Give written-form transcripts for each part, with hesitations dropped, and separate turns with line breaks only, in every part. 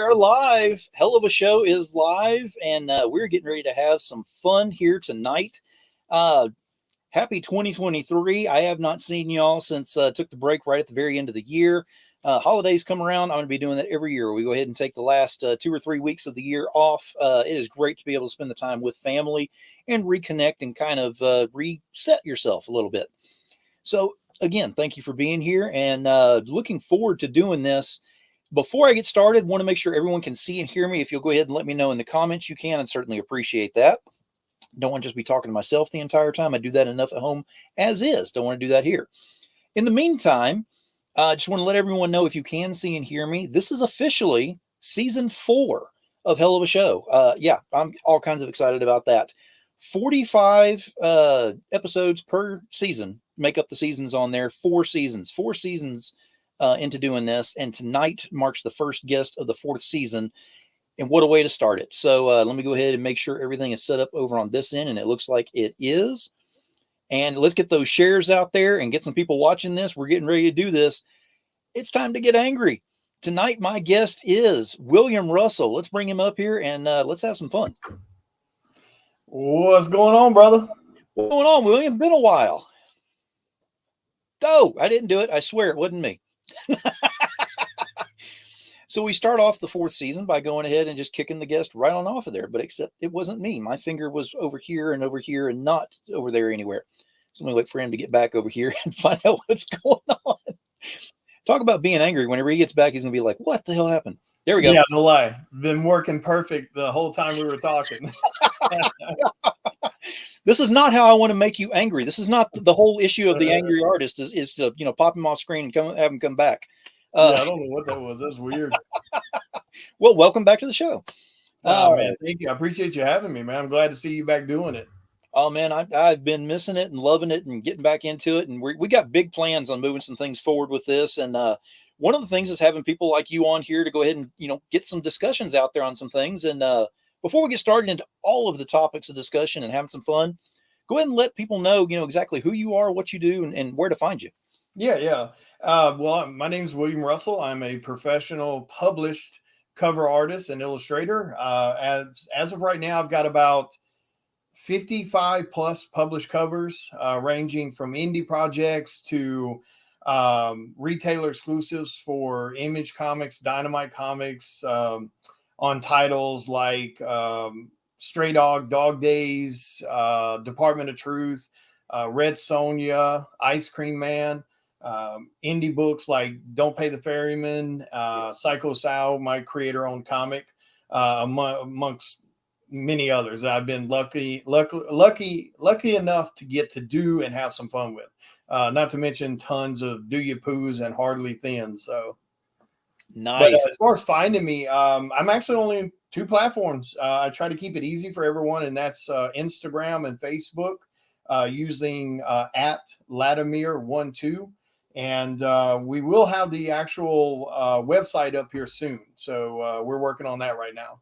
are live. Hell of a Show is live, and we're getting ready to have some fun here tonight. Happy 2023. I have not seen y'all since took the break right at the very end of the year. Holidays come around. I'm going to be doing that every year. We go ahead and take the last 2 or 3 weeks of the year off. It is great to be able to spend the time with family and reconnect and kind of reset yourself a little bit. So, again, thank you for being here and looking forward to doing this. Before I get started, want to make sure everyone can see and hear me. If you'll go ahead and let me know in the comments, you can. I'd certainly appreciate that. Don't want to just be talking to myself the entire time. I do that enough at home as is. Don't want to do that here. In the meantime, I just want to let everyone know, if you can see and hear me, this is officially season 4 of Hell of a Show. Yeah, I'm all kinds of excited about that. 45 episodes per season make up the seasons on there. 4 seasons into doing this, and tonight marks the first guest of the 4th season, and what a way to start it. So let me go ahead and make sure everything is set up over on this end, and it looks like it is. And let's get those shares out there and get some people watching this. We're getting ready to do this. It's time to get angry. Tonight my guest is William Russell. Let's bring him up here and let's have some fun.
What's going on, brother?
What's going on, William? Been a while. Oh, I didn't do it. I swear it wasn't me. So we start off the 4th season by going ahead and just kicking the guest right on off of there, but except it wasn't me. My finger was over here and not over there anywhere. So let me wait for him to get back over here and find out what's going on. Talk about being angry. Whenever he gets back, he's going to be like, what the hell happened? There we go.
Yeah, no lie. Been working perfect the whole time we were talking.
This is not how I want to make you angry. This is not the whole issue of the angry artist is to, pop him off screen and have him come back.
Yeah, I don't know what that was. That's weird.
Well, welcome back to the show.
Man, thank you. I appreciate you having me, man. I'm glad to see you back doing it.
Oh, man, I've been missing it and loving it and getting back into it. And we got big plans on moving some things forward with this. And one of the things is having people like you on here to go ahead and, get some discussions out there on some things. And before we get started into all of the topics of discussion and having some fun, go ahead and let people know, exactly who you are, what you do, and where to find you.
Yeah. Well, my name is William Russell. I'm a professional published cover artist and illustrator. As of right now, I've got about 55 plus published covers, ranging from indie projects to retailer exclusives for Image Comics, Dynamite Comics, on titles like Stray Dog, Dog Days, Department of Truth, Red Sonja, Ice Cream Man. Indie books like Don't Pay the Ferryman, Psycho Sal, my creator-owned comic, amongst many others that I've been lucky enough to get to do and have some fun with. Not to mention tons of Do Ya Poos and Hardly Thin. So
nice.
But as far as finding me, I'm actually only in 2 platforms. I try to keep it easy for everyone, and that's Instagram and Facebook, using at Latimer12. And we will have the actual website up here soon. So we're working on that right now.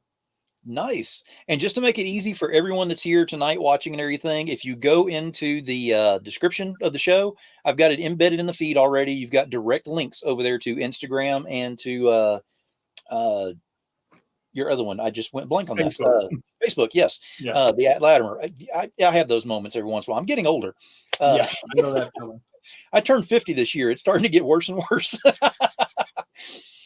Nice. And just to make it easy for everyone that's here tonight watching and everything, if you go into the description of the show, I've got it embedded in the feed already. You've got direct links over there to Instagram and to your other one. I just went blank on
Facebook.
that. Facebook, yes.
Yeah.
The at Latimer. I have those moments every once in a while. I'm getting older.
Yeah, I know that feeling.
I turned 50 this year. It's starting to get worse and worse.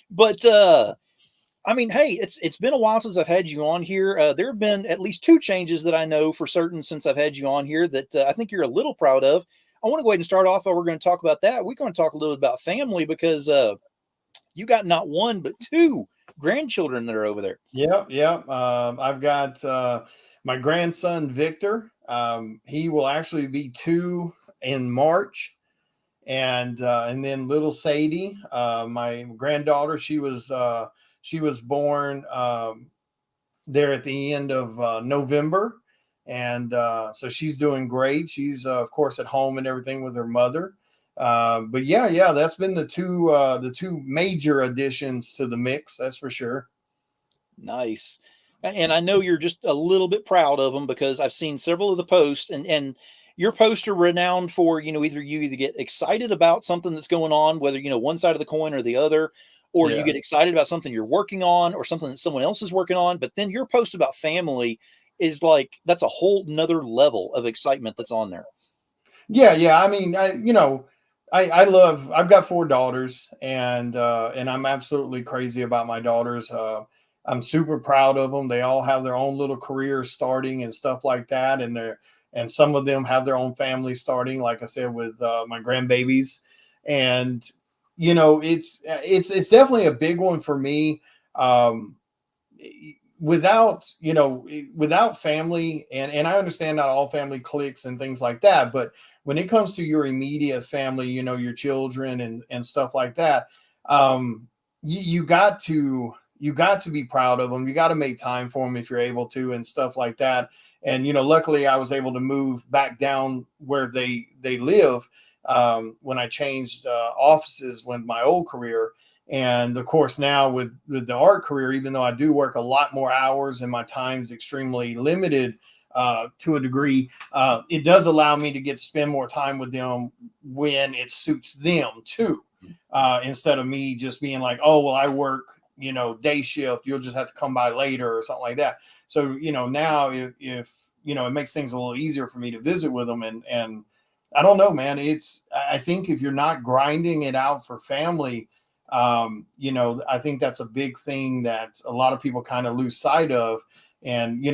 But I mean, hey, it's been a while since I've had you on here. There have been at least 2 changes that I know for certain since I've had you on here that I think you're a little proud of. I want to go ahead and start off. We're going to talk about that. We're going to talk a little bit about family because you got not 1 but 2 grandchildren that are over there.
Yeah. I've got my grandson Victor. He will actually be 2 in March. And then little Sadie, my granddaughter, she was born there at the end of November. And so she's doing great. She's, of course, at home and everything with her mother. But yeah, that's been the two major additions to the mix. That's for sure.
Nice. And I know you're just a little bit proud of them because I've seen several of the posts and your posts are renowned for, either you get excited about something that's going on, whether, one side of the coin or the other, or you get excited about something you're working on or something that someone else is working on, but then your post about family is like, that's a whole nother level of excitement that's on there.
Yeah. I mean, I've got 4 daughters, and I'm absolutely crazy about my daughters. I'm super proud of them. They all have their own little careers starting and stuff like that. And some of them have their own families starting, like I said, with my grandbabies. And, it's definitely a big one for me. Um, without family, and I understand not all family cliques and things like that, but when it comes to your immediate family, your children and stuff like that, um, you got to be proud of them. You got to make time for them if you're able to, and stuff like that. And luckily I was able to move back down where they live, when I changed offices with my old career. And of course, now with the art career, even though I do work a lot more hours and my time's extremely limited to a degree, it does allow me to get to spend more time with them when it suits them too. Instead of me just being like, oh, well, I work, day shift, you'll just have to come by later or something like that. So, now if it makes things a little easier for me to visit with them. And I don't know, man, I think if you're not grinding it out for family, I think that's a big thing that a lot of people kind of lose sight of. And,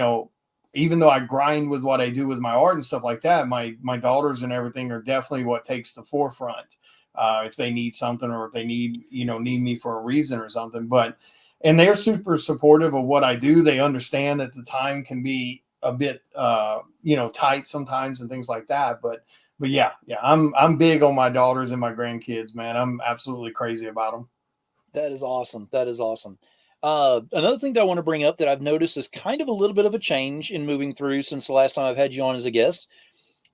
even though I grind with what I do with my art and stuff like that, my daughters and everything are definitely what takes the forefront. If they need something, or if they need me for a reason or something, and they're super supportive of what I do. They understand that the time can be a bit, tight sometimes and things like that. But yeah, I'm big on my daughters and my grandkids, man. I'm absolutely crazy about them.
That is awesome. That is awesome. Another thing that I want to bring up that I've noticed is kind of a little bit of a change in moving through since the last time I've had you on as a guest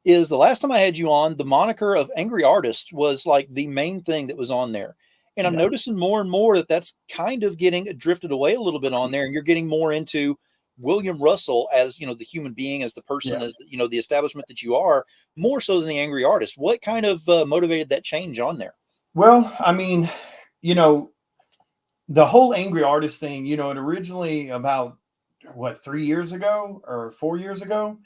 is the last time I had you on, the moniker of Angry Artist was like the main thing that was on there. And I'm
Yeah.
noticing more and more that that's kind of getting drifted away a little bit on there. And you're getting more into William Russell as, the human being, as the person,
Yeah.
as, the establishment that you are, more so than the Angry Artist. What kind of motivated that change on there?
Well, I mean, you know, the whole Angry Artist thing, it originally about what, 3 years ago or 4 years ago.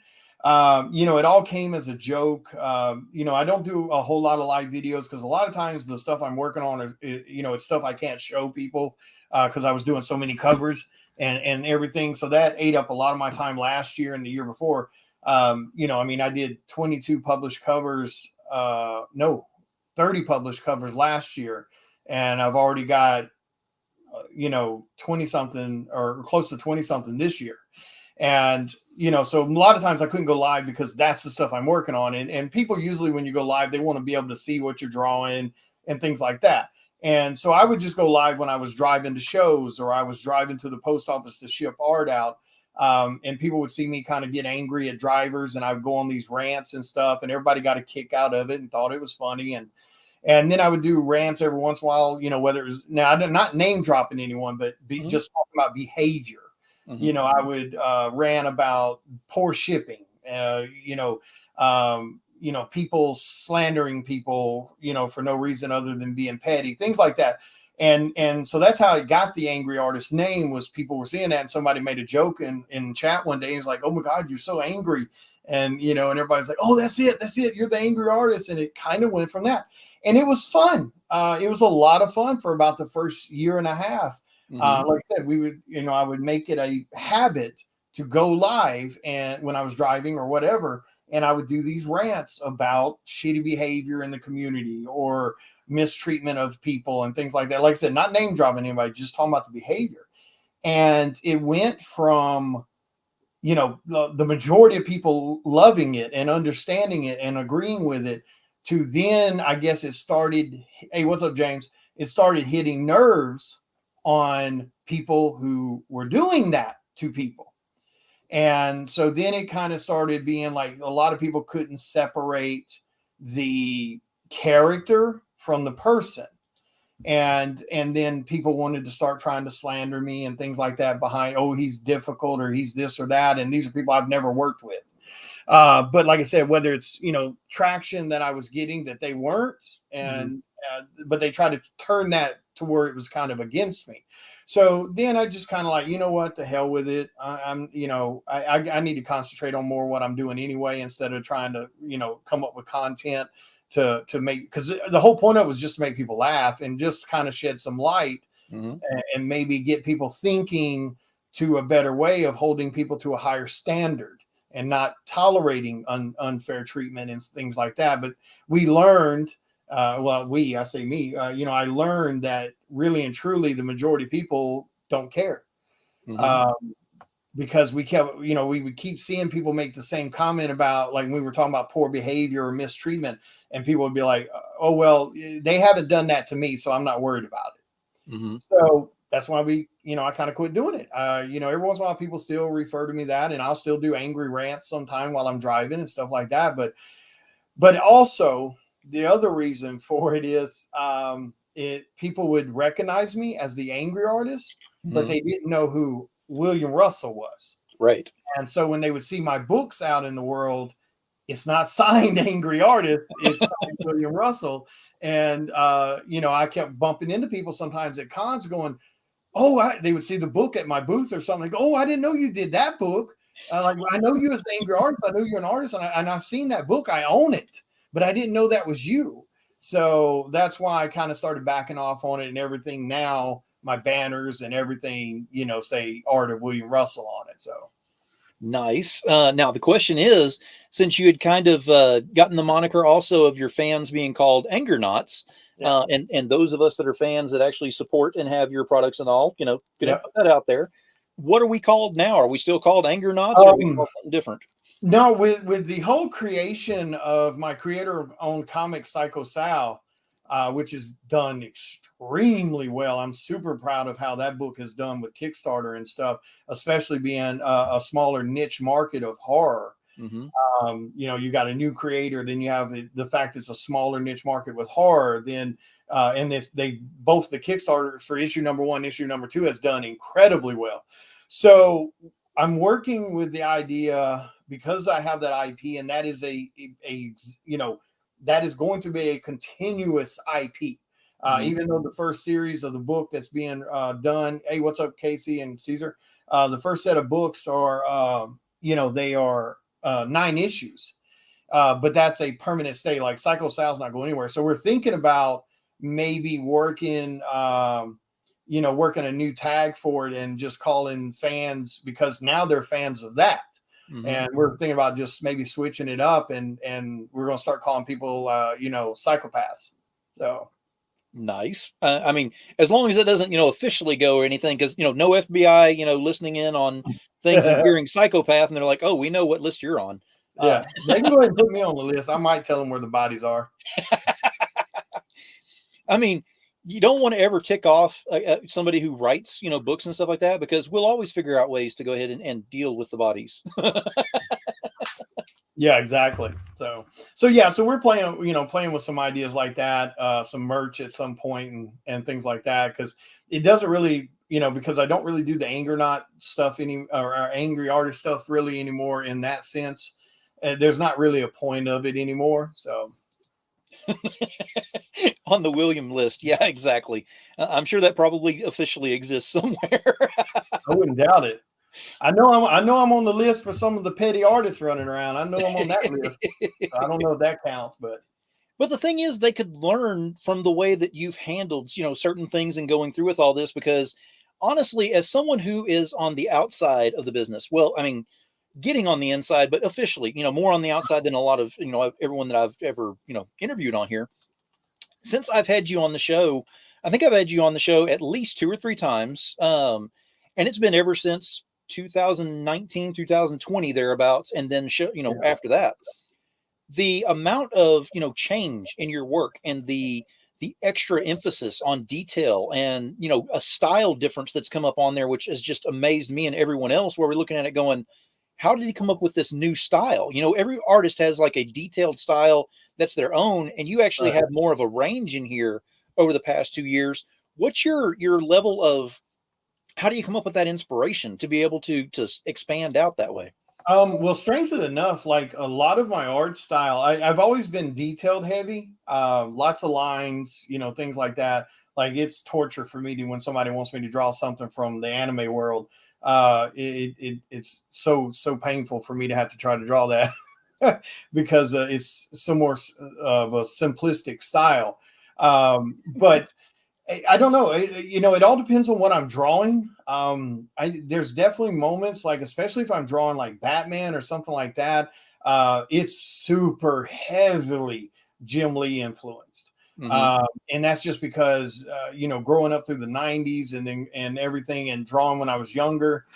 It all came as a joke. I don't do a whole lot of live videos because a lot of times the stuff I'm working on it's stuff I can't show people because I was doing so many covers and everything. So that ate up a lot of my time last year and the year before. I did 22 published covers, no, 30 published covers last year, and I've already got 20 something or close to 20 something this year. And, so a lot of times I couldn't go live because that's the stuff I'm working on. And people usually, when you go live, they want to be able to see what you're drawing and things like that. And so I would just go live when I was driving to shows, or I was driving to the post office to ship art out. And people would see me kind of get angry at drivers, and I would go on these rants and stuff, and everybody got a kick out of it and thought it was funny. And then I would do rants every once in a while, whether it was, now I'm not name dropping anyone, but just talking about behavior. I would rant about poor shipping, people slandering people, for no reason other than being petty, things like that. And so that's how I got the Angry Artist name, was people were seeing that, and somebody made a joke in chat one day. He's like, "Oh my God, you're so angry." And, and everybody's like, "Oh, that's it. You're the Angry Artist." And it kind of went from that. And it was fun. It was a lot of fun for about the first year and a half. Like I said, we would, I would make it a habit to go live, and when I was driving or whatever, and I would do these rants about shitty behavior in the community or mistreatment of people and things like that. Like I said, not name dropping anybody, just talking about the behavior. And it went from, the majority of people loving it and understanding it and agreeing with it, to then I guess it started, hey, what's up, James? It started hitting nerves on people who were doing that to people. And so then it kind of started being like a lot of people couldn't separate the character from the person. And then people wanted to start trying to slander me and things like that behind, oh, he's difficult, or he's this or that. And these are people I've never worked with. But like I said, whether it's, traction that I was getting that they weren't, and but they tried to turn that to where it was kind of against me. So then I just kind of like, you know what, the hell with it. I need to concentrate on more what I'm doing anyway, instead of trying to, come up with content to make, because the whole point of it was just to make people laugh and just kind of shed some light, and maybe get people thinking to a better way of holding people to a higher standard and not tolerating unfair treatment and things like that. But we learned, I say me, I learned that really and truly the majority of people don't care. Because we kept, we would keep seeing people make the same comment about, like, when we were talking about poor behavior or mistreatment, and people would be like, oh, well, they haven't done that to me, so I'm not worried about it. So that's why I kind of quit doing it. Every once in a while people still refer to me that, and I'll still do angry rants sometime while I'm driving and stuff like that. But also the other reason for it is, people would recognize me as the angry artist, but they didn't know who William Russell was.
Right.
And so when they would see my books out in the world, it's not signed Angry Artist, it's signed William Russell. And, I kept bumping into people sometimes at cons going, they would see the book at my booth or something. Like, oh, I didn't know you did that book. Like, I know you as the Angry Artist. I know you're an artist, and I've seen that book. I own it, but I didn't know that was you. So that's why I kind of started backing off on it, and everything now, my banners and everything, say Art of William Russell on it. So
nice. Now the question is, since you had kind of gotten the moniker also of your fans being called Anger Knots, and those of us that are fans that actually support and have your products and all, gonna put that out there. What are we called now? Are we still called Anger Knots, or are we called something different?
No, with the whole creation of my creator-owned comic, Psycho Sal, which is done extremely well. I'm super proud of how that book is done with Kickstarter and stuff, especially being a smaller niche market of horror. You got a new creator, then you have the fact it's a smaller niche market with horror. Then and both the Kickstarter for issue number 1, issue number 2 has done incredibly well. So I'm working with the idea, because I have that IP, and that is that is going to be a continuous IP. Even though the first series of the book that's being done, hey, what's up, Casey and Caesar? The first set of books are, they are 9 issues, but that's a permanent stay. Like Psycho Sal's not going anywhere. So we're thinking about maybe working a new tag for it, and just calling fans, because now they're fans of that. And we're thinking about just maybe switching it up, and we're going to start calling people, psychopaths. So
nice. I mean, as long as it doesn't, officially go or anything, because, no FBI, listening in on things and hearing psychopath, and they're like, oh, we know what list you're on.
Yeah, they can go ahead and put me on the list. I might tell them where the bodies are.
I mean, you don't want to ever tick off somebody who writes, books and stuff like that, because we'll always figure out ways to go ahead and deal with the bodies.
Yeah, exactly. So we're playing with some ideas like that, some merch at some point, and things like that, because it doesn't really, because I don't really do the Anger Knot stuff or Angry Artist stuff really anymore in that sense. There's not really a point of it anymore. So
on the William list. Yeah, exactly. I'm sure that probably officially exists somewhere.
I wouldn't doubt it. I know I'm on the list for some of the petty artists running around. I know I'm on that list. I don't know if that counts, but
the thing is, they could learn from the way that you've handled, certain things and going through with all this, because honestly, as someone who is on the outside of the business, well, I mean, getting on the inside, but officially, more on the outside than a lot of, everyone that I've ever, interviewed on here. Since I've had you on the show, I think I've had you on the show at least 2 or 3 times. And it's been ever since 2019, 2020, thereabouts. And then, after that, the amount of, change in your work, and the extra emphasis on detail, and, a style difference that's come up on there, which has just amazed me and everyone else, where we're looking at it going, how did he come up with this new style? Every artist has like a detailed style that's their own, and you actually have more of a range in here over the past 2 years. What's your level of, how do you come up with that inspiration to be able to expand out that way?
Well, strangely enough, like a lot of my art style, I've always been detailed heavy, lots of lines, things like that. Like it's torture for me to when somebody wants me to draw something from the anime world. It's so painful for me to have to try to draw that because it's so more of a simplistic style. But I don't know. It all depends on what I'm drawing. There's definitely moments like, especially if I'm drawing like Batman or something like that, it's super heavily Jim Lee influenced.
Mm-hmm.
And that's just because, growing up through the 90s and everything and drawing when I was younger,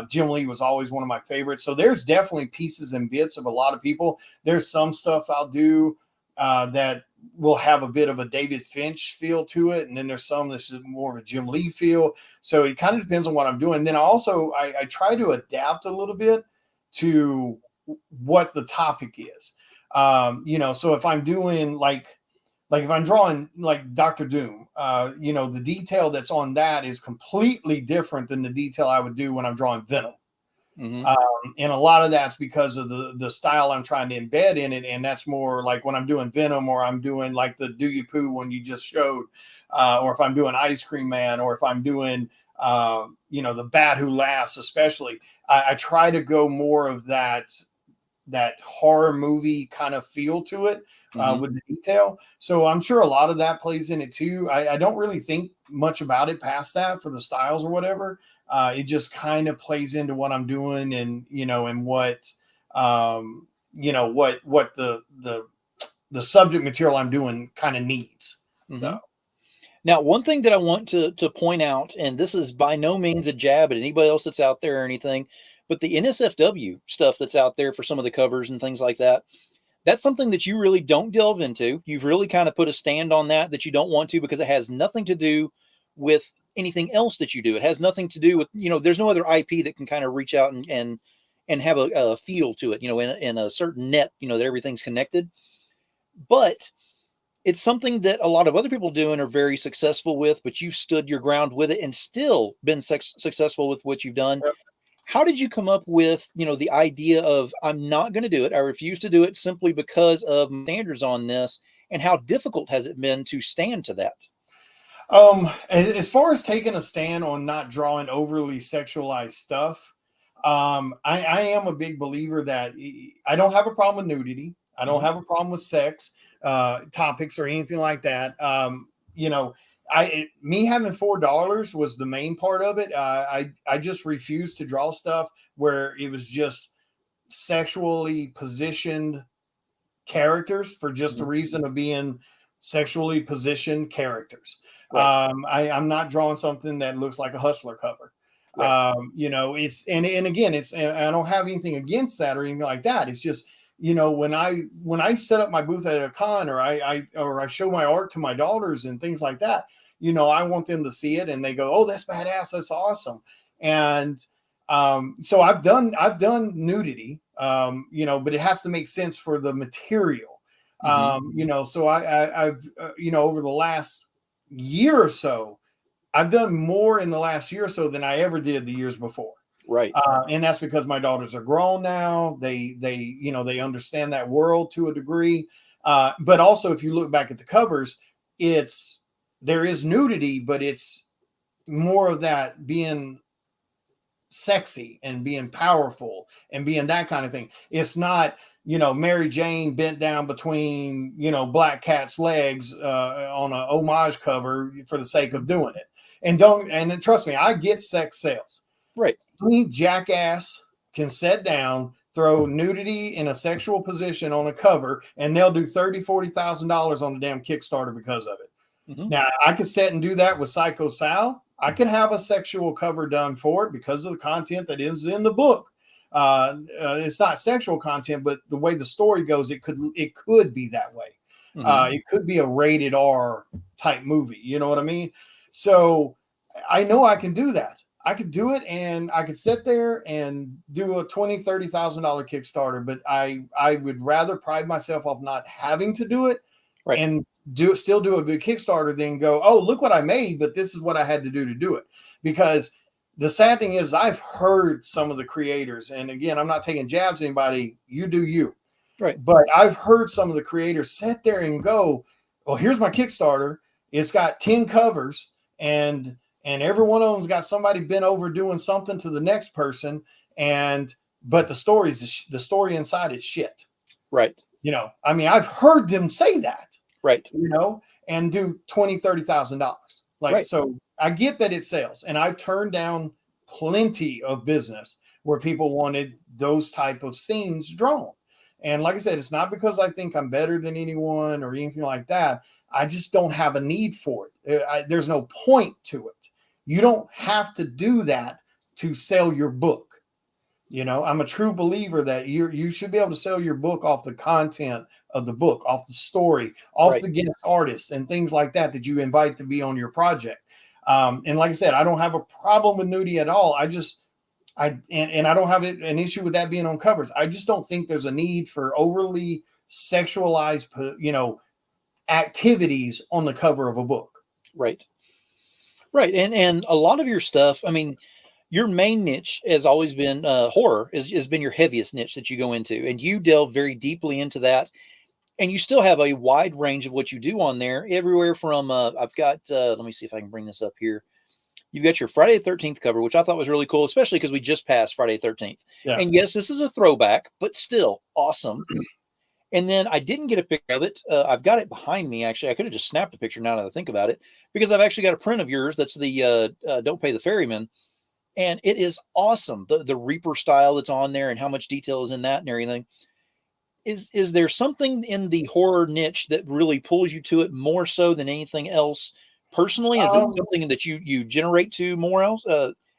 Jim Lee was always one of my favorites. So there's definitely pieces and bits of a lot of people. There's some stuff I'll do that will have a bit of a David Finch feel to it, and then there's some that's more of a Jim Lee feel. So it kind of depends on what I'm doing. Then also I try to adapt a little bit to what the topic is. So if I'm doing like if I'm drawing like Doctor Doom, the detail that's on that is completely different than the detail I would do when I'm drawing Venom.
Mm-hmm.
And a lot of that's because of the style I'm trying to embed in it. And that's more like when I'm doing Venom, or I'm doing like the Do You Poo one you just showed, or if I'm doing Ice Cream Man, or if I'm doing, the Bat Who Laughs, especially, I try to go more of that horror movie kind of feel to it.
Mm-hmm.
With the detail. So I'm sure a lot of that plays in it too. I don't really think much about it past that for the styles or whatever. It just kind of plays into what I'm doing and, and what, what the subject material I'm doing kind of needs.
Mm-hmm.
So.
Now, one thing that I want to point out, and this is by no means a jab at anybody else that's out there or anything, but the NSFW stuff that's out there for some of the covers and things like that, that's something that you really don't delve into. You've really kind of put a stand on that you don't want to, because it has nothing to do with anything else that you do. It has nothing to do with, there's no other IP that can kind of reach out and have a feel to it, in a certain net, that everything's connected. But it's something that a lot of other people do and are very successful with, but you've stood your ground with it and still been successful with what you've done.
Yep.
How did you come up with, the idea of, I'm not going to do it, I refuse to do it simply because of standards on this, and how difficult has it been to stand to that?
As far as taking a stand on not drawing overly sexualized stuff, I am a big believer that I don't have a problem with nudity. I don't have a problem with sex topics or anything like that. Me having $4 was the main part of it. I just refused to draw stuff where it was just sexually positioned characters for just the reason of being sexually positioned characters.
Right.
I'm not drawing something that looks like a Hustler cover.
Right.
It's and again, I don't have anything against that or anything like that. It's just, when I set up my booth at a con, or I show my art to my daughters and things like that, I want them to see it and they go, "Oh, that's badass, that's awesome." And so I've done nudity, but it has to make sense for the material. So I've over the last year or so, I've done more in the last year or so than I ever did the years before.
Right.
And that's because my daughters are grown now. They understand that world to a degree. But also, if you look back at the covers, there is nudity, but it's more of that being sexy and being powerful and being that kind of thing. It's not, Mary Jane bent down between, Black Cat's legs on a homage cover for the sake of doing it. And trust me, I get sex sales.
Right.
Any jackass can sit down, throw nudity in a sexual position on a cover, and they'll do $30,000-$40,000 on the damn Kickstarter because of it.
Mm-hmm.
Now, I could sit and do that with Psycho Sal. I could have a sexual cover done for it because of the content that is in the book. It's not sexual content, but the way the story goes, it could be that way.
Mm-hmm.
It could be a rated R type movie. You know what I mean? So I know I can do that. I could do it, and I could sit there and do a $20,000-$30,000 Kickstarter, but I would rather pride myself off not having to do it, right, and still do a good Kickstarter than go, "Oh, look what I made, but this is what I had to do it." Because the sad thing is I've heard some of the creators, and again, I'm not taking jabs at anybody. You do you.
Right.
But I've heard some of the creators sit there and go, well, here's my Kickstarter. It's got 10 covers, and every one of them's got somebody bent over doing something to the next person. But the story inside is shit.
Right.
I mean, I've heard them say that.
Right.
And do $20,000-$30,000.
Right.
So I get that it sells, and I've turned down plenty of business where people wanted those type of scenes drawn. And like I said, it's not because I think I'm better than anyone or anything like that. I just don't have a need for it. There's no point to it. You don't have to do that to sell your book. I'm a true believer that you should be able to sell your book off the content of the book, off the story, off the guest artists and things like that you invite to be on your project. And like I said, I don't have a problem with nudity at all. I don't have an issue with that being on covers. I just don't think there's a need for overly sexualized, activities on the cover of a book.
Right. Right. And a lot of your stuff, I mean, your main niche has always been horror, has been your heaviest niche that you go into, and you delve very deeply into that. And you still have a wide range of what you do on there, everywhere from I've got let me see if I can bring this up here. You've got your Friday the 13th cover, which I thought was really cool, especially because we just passed Friday the 13th. Yeah. And yes, this is a throwback, but still awesome. And then I didn't get a picture of it. I've got it behind me, actually. I could have just snapped a picture now that I think about it, because I've actually got a print of yours. That's the Don't Pay the Ferryman. And it is awesome. The Reaper style that's on there and how much detail is in that and everything. Is there something in the horror niche that really pulls you to it more so than anything else personally? Is it something that you generate to more else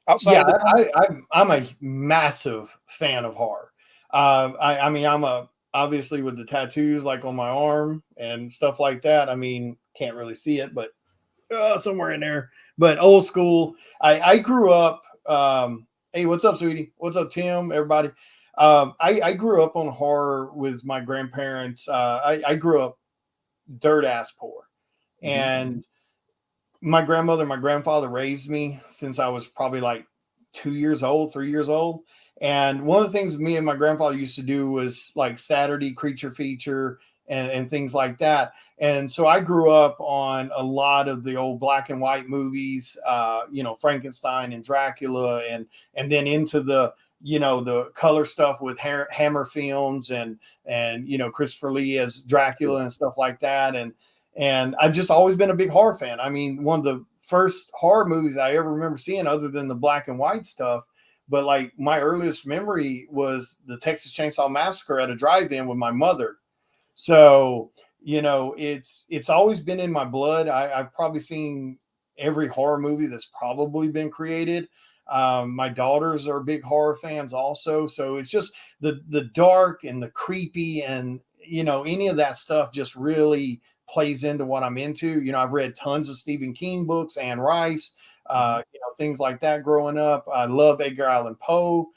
outside?
Yeah, of I'm a massive fan of horror. I mean, I'm obviously with the tattoos like on my arm and stuff like that. I mean, can't really see it, but somewhere in there. But old school. I grew up. Hey, what's up, sweetie? What's up, Tim? Everybody. I grew up on horror with my grandparents. I grew up dirt ass poor, and my grandmother and my grandfather raised me since I was probably like 2 years old, 3 years old. And one of the things me and my grandfather used to do was like Saturday creature feature and things like that. And so I grew up on a lot of the old black and white movies, Frankenstein and Dracula, and then into the color stuff with Hammer Films and Christopher Lee as Dracula and stuff like that. And I've just always been a big horror fan. I mean, one of the first horror movies I ever remember seeing, other than the black and white stuff, but like my earliest memory was the Texas Chainsaw Massacre at a drive-in with my mother. So, it's always been in my blood. I've probably seen every horror movie that's probably been created. My daughters are big horror fans also. So it's just the dark and the creepy and, any of that stuff just really plays into what I'm into. I've read tons of Stephen King books, Anne Rice, things like that growing up. I love Edgar Allan Poe,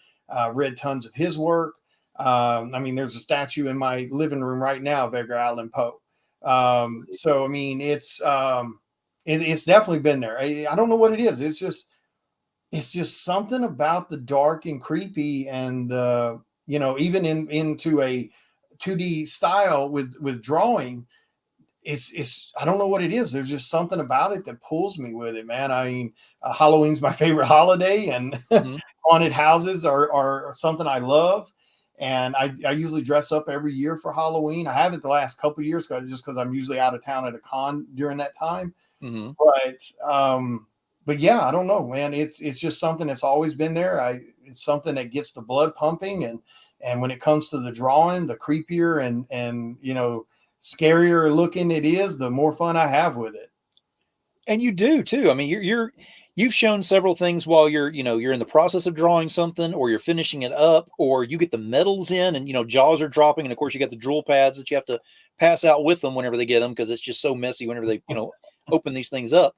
read tons of his work. I mean, there's a statue in my living room right now of Edgar Allan Poe. So, I mean, it's definitely been there. I don't know what it is. It's just something about the dark and creepy and, even into a 2D style with drawing. It's I don't know what it is. There's just something about it that pulls me with it, man. I mean, Halloween's my favorite holiday, and haunted houses are something I love. And I usually dress up every year for Halloween. I haven't the last couple of years just because I'm usually out of town at a con during that time. Mm-hmm. But yeah, I don't know, man. It's just something that's always been there. It's something that gets the blood pumping, and when it comes to the drawing, the creepier and scarier looking it is, the more fun I have with it.
And you do too. I mean, you've shown several things while you're in the process of drawing something, or you're finishing it up, or you get the metals in and, jaws are dropping. And of course you got the drool pads that you have to pass out with them whenever they get them, because it's just so messy whenever they, open these things up.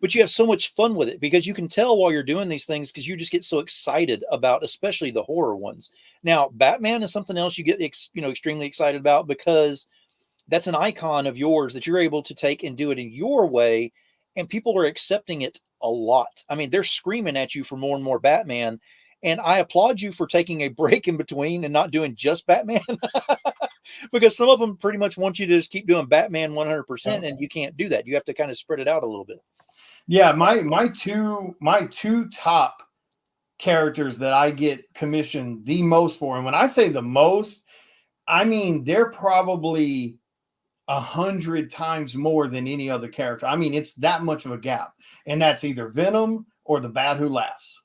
But you have so much fun with it because you can tell while you're doing these things, because you just get so excited about, especially the horror ones. Now, Batman is something else you get, extremely excited about, because that's an icon of yours that you're able to take and do it in your way and people are accepting it a lot. I mean, they're screaming at you for more and more Batman. And I applaud you for taking a break in between and not doing just Batman because some of them pretty much want you to just keep doing Batman 100%, and you can't do that. You have to kind of spread it out a little bit.
Yeah, my two top characters that I get commissioned the most for, and when I say the most, I mean they're probably 100 times more than any other character. I mean, it's that much of a gap, and that's either Venom or the Bat Who Laughs.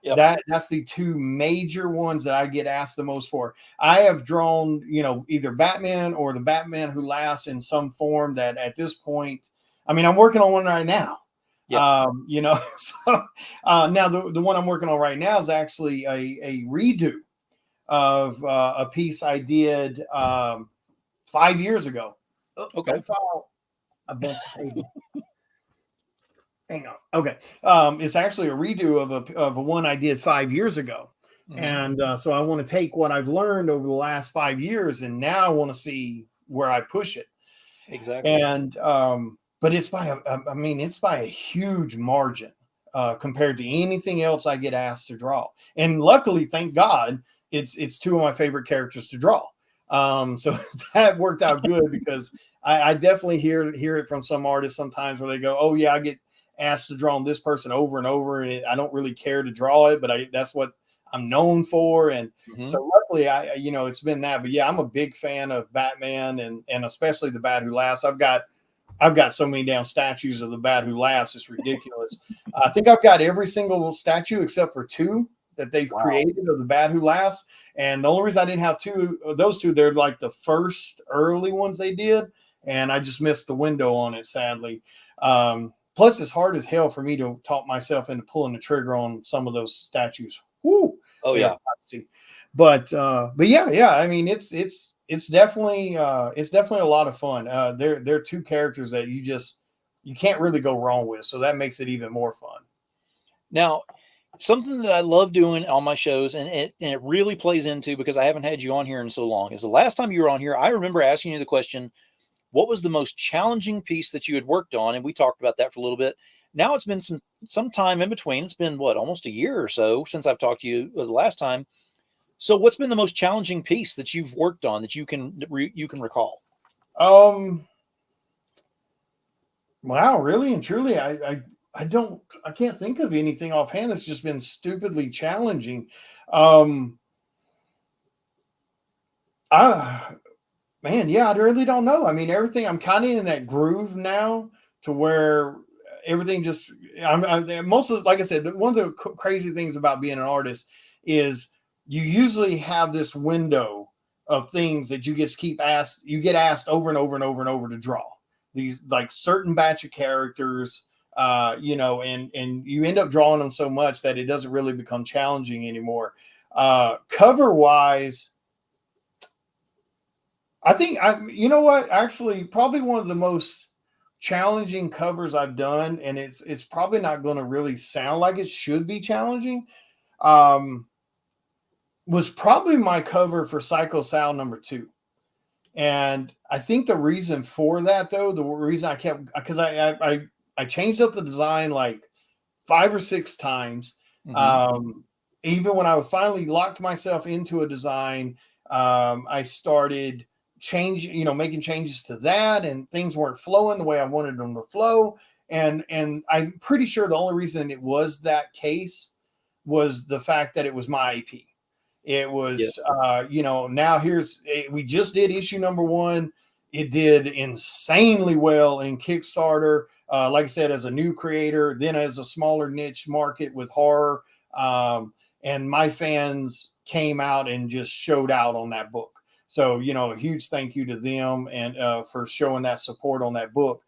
Yep. That's the two major ones that I get asked the most for. I have drawn, either Batman or the Batman Who Laughs in some form that at this point, I mean, I'm working on one right now. Yep. So now the one I'm working on right now is actually a redo of a piece I did 5 years ago.
Okay.
Hang on. Okay. It's actually a redo of a one I did 5 years ago. Mm-hmm. And so I want to take what I've learned over the last 5 years, and now I want to see where I push it.
Exactly.
And but it's by a huge margin compared to anything else I get asked to draw. And luckily, thank God, it's two of my favorite characters to draw. So that worked out good because I definitely hear it from some artists sometimes where they go, "Oh yeah, I get asked to draw on this person over and over, and I don't really care to draw it, but that's what I'm known for." And so luckily, it's been that. But yeah, I'm a big fan of Batman and especially the Bat Who Laughs. I've got so many damn statues of the Bat Who Laughs. It's ridiculous. I think I've got every single statue except for two that they've created of the Bat Who Laughs. And the only reason I didn't have those two, they're like the first early ones they did. And I just missed the window on it, sadly. Plus, it's hard as hell for me to talk myself into pulling the trigger on some of those statues. Woo!
Oh yeah.
But yeah. I mean, it's definitely a lot of fun. They're two characters that you can't really go wrong with. So that makes it even more fun.
Now, something that I love doing on my shows, and it really plays into, because I haven't had you on here in so long, is the last time you were on here, I remember asking you the question, what was the most challenging piece that you had worked on? And we talked about that for a little bit. Now it's been some time in between. It's been almost a year or so since I've talked to you the last time. So what's been the most challenging piece that you've worked on that you can recall?
Wow, really and truly, I can't think of anything offhand that's just been stupidly challenging. Man, yeah, I really don't know. I mean, everything, I'm kind of in that groove now to where everything just, most of, like I said, one of the crazy things about being an artist is you usually have this window of things that you get asked over and over and over and over to draw these like certain batch of characters, and you end up drawing them so much that it doesn't really become challenging anymore. Cover wise, I think actually probably one of the most challenging covers I've done, and it's probably not going to really sound like it should be challenging, was probably my cover for Psycho Sal #2. And I think the reason for that, though, the reason because I changed up the design like 5 or 6 times. Even when I finally locked myself into a design, I started making changes to that, and things weren't flowing the way I wanted them to flow. And I'm pretty sure the only reason it was that case was the fact that it was my IP. It was, now we just did issue #1. It did insanely well in Kickstarter. Like I said, as a new creator, then as a smaller niche market with horror. And my fans came out and just showed out on that book. So, a huge thank you to them and for showing that support on that book.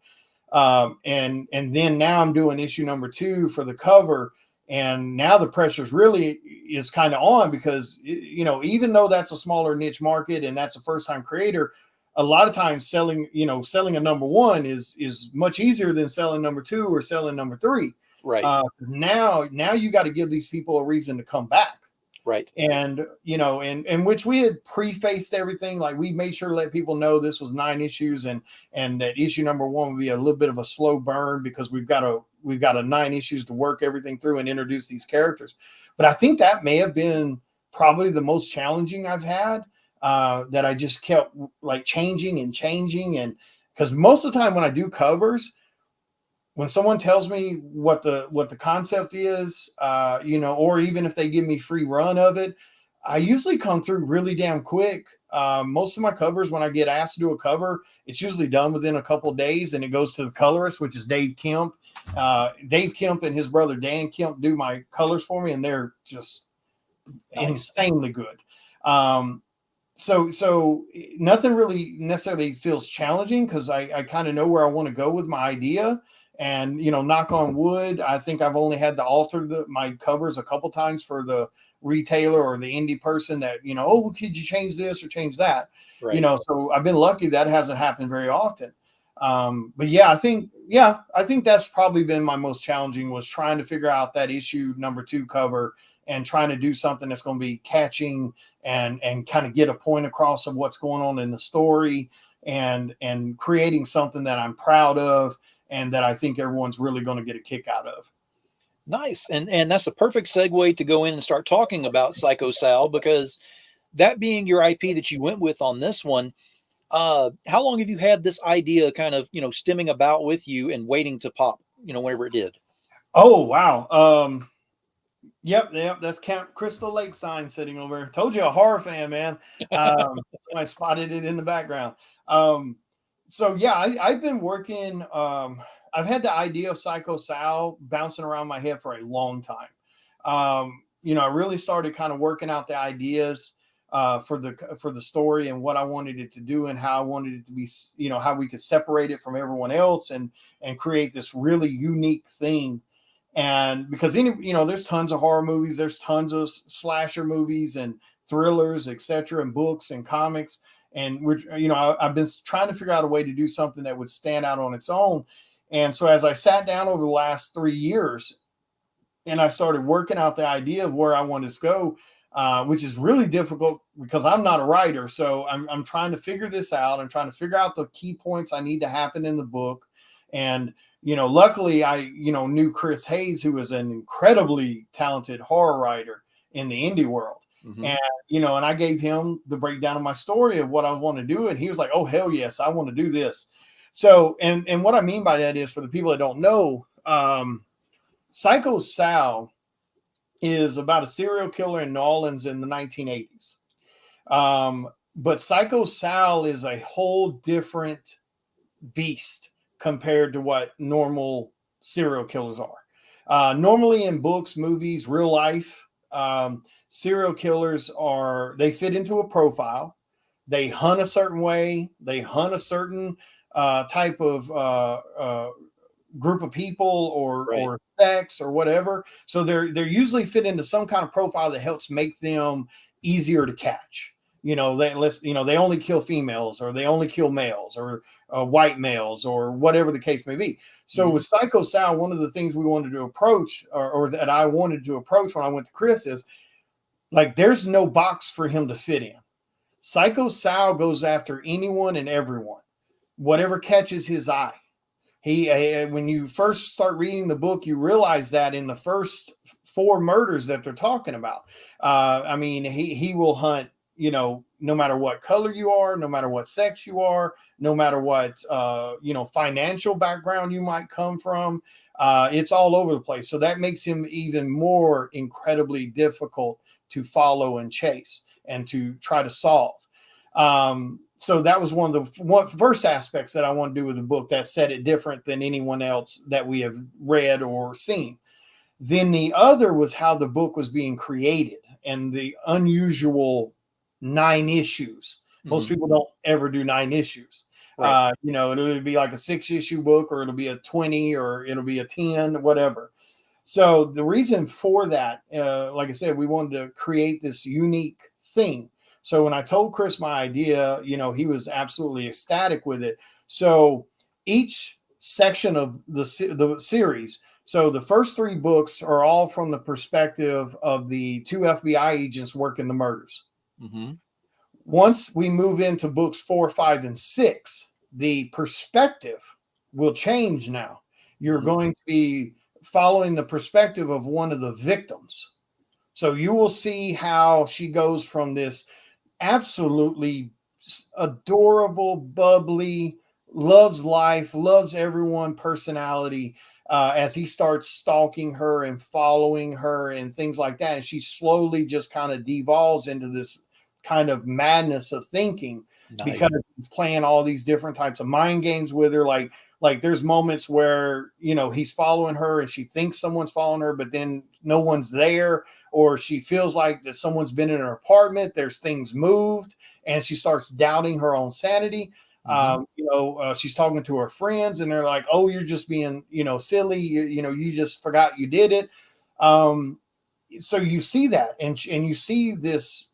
And then now I'm doing issue #2 for the cover. And now the pressure's really is kind of on because, even though that's a smaller niche market and that's a first time creator, a lot of times selling a #1 is much easier than selling #2 or selling #3.
Right.
Now you got to give these people a reason to come back.
Right.
And, you know, and which we had prefaced everything. Like we made sure to let people know this was 9 issues, and that issue number 1 would be a little bit of a slow burn because we've got a 9 issues to work everything through and introduce these characters. But I think that may have been probably the most challenging I've had, that I just kept like changing. And because most of the time when I do covers, when someone tells me what the concept is, you know, or even if they give me free run of it, I usually come through really damn quick. Most of my covers, when I get asked to do a cover, it's usually done within a couple of days, and it goes to the colorist, which is Dave Kemp. Dave Kemp and his brother Dan Kemp do my colors for me, and they're just insanely good. So nothing really necessarily feels challenging because I kind of know where I want to go with my idea. And, you know, knock on wood, I think I've only had to alter my covers a couple times for the retailer or the indie person that, you know, oh, could you change this or change that?
Right.
You know, so I've been lucky that hasn't happened very often. But yeah, I think that's probably been my most challenging, was trying to figure out that issue number 2 cover and trying to do something that's going to be catching and kind of get a point across of what's going on in the story, and creating something that I'm proud of and that I think everyone's really going to get a kick out of.
Nice. And that's a perfect segue to go in and start talking about Psycho Sal, because that being your IP that you went with on this one, how long have you had this idea kind of, you know, stemming about with you and waiting to pop, you know, whenever it did?
Oh, wow. Yep. That's Camp Crystal Lake sign sitting over there. Told you, a horror fan, man. I spotted it in the background. So yeah, I've been working. I've had the idea of Psycho Sal bouncing around my head for a long time. You know, I really started kind of working out the ideas for the story and what I wanted it to do and how I wanted it to be. You know, how we could separate it from everyone else and create this really unique thing. And because you know, there's tons of horror movies, there's tons of slasher movies and thrillers, etc., and books and comics. And I've been trying to figure out a way to do something that would stand out on its own. And so as I sat down over the last 3 years and I started working out the idea of where I wanted to go, which is really difficult because I'm not a writer. So I'm trying to figure this out. I'm trying to figure out the key points I need to happen in the book. And, you know, luckily I, you know, knew Chris Hayes, who is an incredibly talented horror writer in the indie world.
Mm-hmm.
And, you know, and I gave him the breakdown of my story of what I want to do. And he was like, oh, hell yes, I want to do this. So, and what I mean by that is, for the people that don't know, Psycho Sal is about a serial killer in New Orleans in the 1980s. But Psycho Sal is a whole different beast compared to what normal serial killers are. Normally in books, movies, real life, serial killers they fit into a profile. They hunt a certain way. They hunt a certain type of group of people or sex or whatever. So they're usually fit into some kind of profile that helps make them easier to catch. You know, they only kill females, or they only kill males, or white males, or whatever the case may be. So with Psycho Sal, one of the things we wanted to approach, or that I wanted to approach when I went to Chris, is like, there's no box for him to fit in. Psycho Sal goes after anyone and everyone, whatever catches his eye. When you first start reading the book, you realize that in the first 4 murders that they're talking about, I mean, he will hunt, you know, no matter what color you are, no matter what sex you are, no matter what, you know, financial background you might come from. It's all over the place. So that makes him even more incredibly difficult to follow and chase and to try to solve. So that was one of the first aspects that I want to do with the book that set it different than anyone else that we have read or seen. Then the other was how the book was being created and the unusual 9 issues. Most people don't ever do 9 issues. Right. You know, it'll be like a 6-issue book, or it'll be a 20, or it'll be a 10, whatever. So the reason for that, like I said, we wanted to create this unique thing. So when I told Chris my idea, you know, he was absolutely ecstatic with it. So each section of the series So the first three books are all from the perspective of the two FBI agents working the murders.
Mm-hmm.
Once we move into books 4, 5, and 6, the perspective will change now. You're going to be following the perspective of one of the victims. So you will see how she goes from this absolutely adorable, bubbly, loves life, loves everyone personality, as he starts stalking her and following her and things like that. And she slowly just kind of devolves into this kind of madness of thinking. Nice. Because he's playing all these different types of mind games with her. Like there's moments where, you know, he's following her and she thinks someone's following her, but then no one's there, or she feels like that someone's been in her apartment. There's things moved, and she starts doubting her own sanity. She's talking to her friends, and they're like, "Oh, you're just being, you know, silly. You just forgot you did it." So you see that, and you see this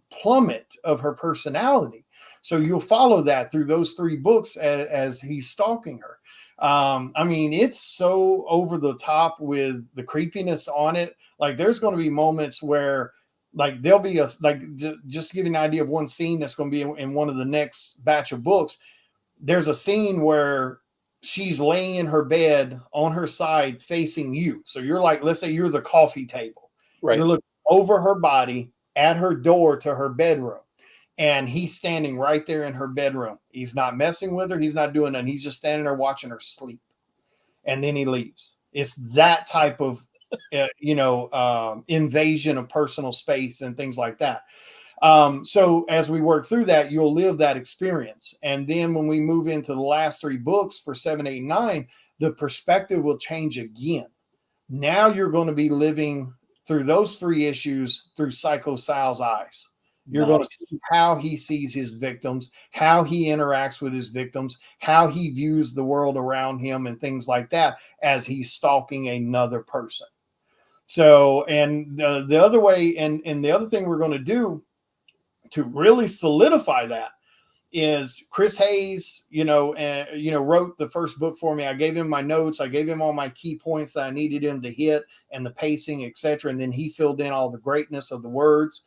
plummet of her personality. So you'll follow that through those three books as he's stalking her. I mean, it's so over the top with the creepiness on it. Like there's going to be moments where, like, there'll be just to give you an idea of one scene that's going to be in one of the next batch of books. There's a scene where she's laying in her bed on her side facing you. So you're like, let's say you're the coffee table.
Right.
You're looking over her body at her door to her bedroom. And he's standing right there in her bedroom. He's not messing with her. He's not doing nothing. He's just standing there watching her sleep. And then he leaves. It's that type of, invasion of personal space and things like that. So as we work through that, you'll live that experience. And then when we move into the last three books for 7, 8, 9, the perspective will change again. Now you're going to be living through those three issues through Psycho Sal's eyes. You're going to see how he sees his victims, how he interacts with his victims, how he views the world around him, and things like that as he's stalking another person. So, and the other way, and the other thing we're going to do to really solidify that is Chris Hayes, wrote the first book for me. I gave him my notes. I gave him all my key points that I needed him to hit and the pacing, etc. And then he filled in all the greatness of the words.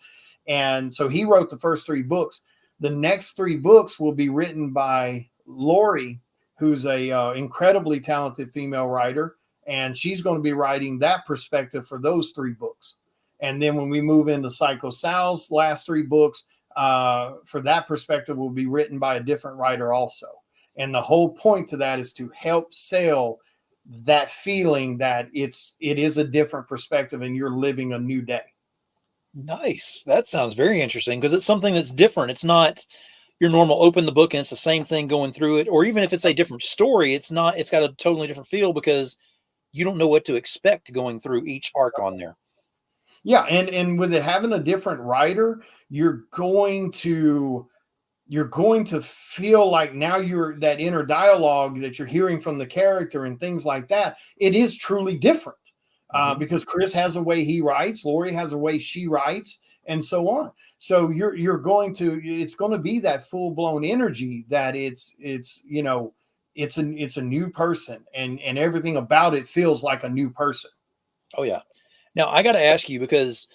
And so he wrote the first three books. The next three books will be written by Lori, who's a incredibly talented female writer. And she's going to be writing that perspective for those three books. And then when we move into Psycho Sal's last three books, for that perspective will be written by a different writer also. And the whole point to that is to help sell that feeling that it is a different perspective and you're living a new day.
Nice. That sounds very interesting because it's something that's different. It's not your normal open the book and it's the same thing going through it. Or even if it's a different story, it's got a totally different feel because you don't know what to expect going through each arc on there.
Yeah. And with it having a different writer, you're going to feel like now you're that inner dialogue that you're hearing from the character and things like that. It is truly different. Because Chris has a way he writes, Lori has a way she writes, and so on. So it's going to be that full blown energy that it's a new person and everything about it feels like a new person.
Oh yeah. Now I got to ask you, because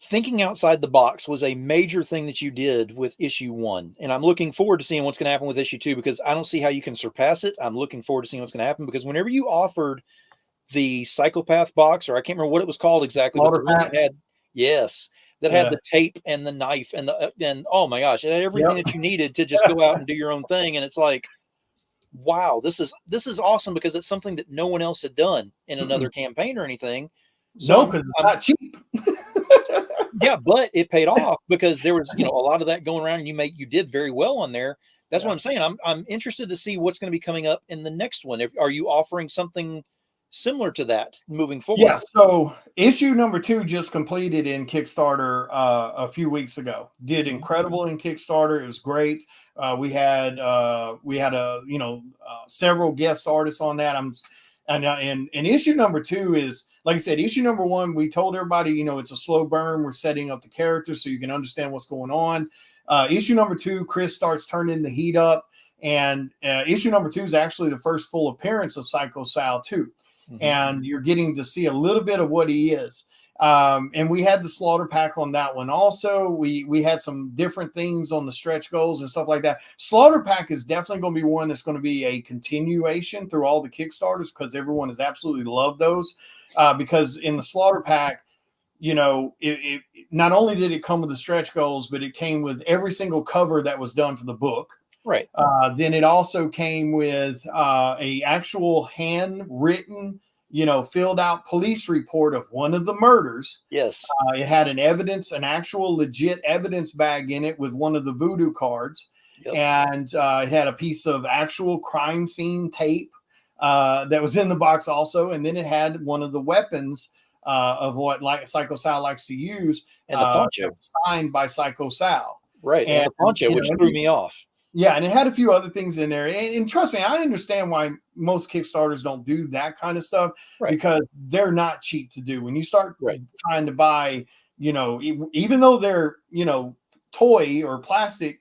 thinking outside the box was a major thing that you did with issue 1. And I'm looking forward to seeing what's going to happen with issue 2, because I don't see how you can surpass it. I'm looking forward to seeing what's going to happen, because whenever you offered the psychopath box, or I can't remember what it was called exactly, but the one that had, had the tape and the knife and oh my gosh, it had everything that you needed to just go out and do your own thing. And it's like, wow, this is awesome, because it's something that no one else had done in another campaign or anything.
So because it's not cheap.
Yeah, but it paid off because there was, a lot of that going around, and you did very well on there. That's what I'm saying. I'm interested to see what's going to be coming up in the next one. Are you offering something similar to that moving forward?
Yeah. So issue number 2 just completed in Kickstarter a few weeks ago. Did incredible in Kickstarter. It was great. We had several guest artists on that. And issue number 2 is, like I said, issue number 1, we told everybody, it's a slow burn. We're setting up the characters so you can understand what's going on. Issue number 2, Chris starts turning the heat up. And issue number 2 is actually the first full appearance of Psycho Sal 2. and you're getting to see a little bit of what he is. And we had the slaughter pack on that one. Also, we had some different things on the stretch goals and stuff like that. Slaughter pack is definitely going to be one that's going to be a continuation through all the Kickstarters, because everyone has absolutely loved those. Because in the slaughter pack, you know, it not only did it come with the stretch goals, but it came with every single cover that was done for the book.
Right.
Then it also came with a actual handwritten, you know, filled out police report of one of the murders.
Yes.
It had an actual legit evidence bag in it with one of the voodoo cards. Yep. And it had a piece of actual crime scene tape that was in the box also. And then it had one of the weapons of what Psycho Sal likes to use.
And the poncho.
Signed by Psycho Sal.
Right. And the poncho, which threw me off.
Yeah, and it had a few other things in there. And trust me, I understand why most Kickstarters don't do that kind of stuff, because they're not cheap to do. When you start trying to buy, you know, even though they're, you know, toy or plastic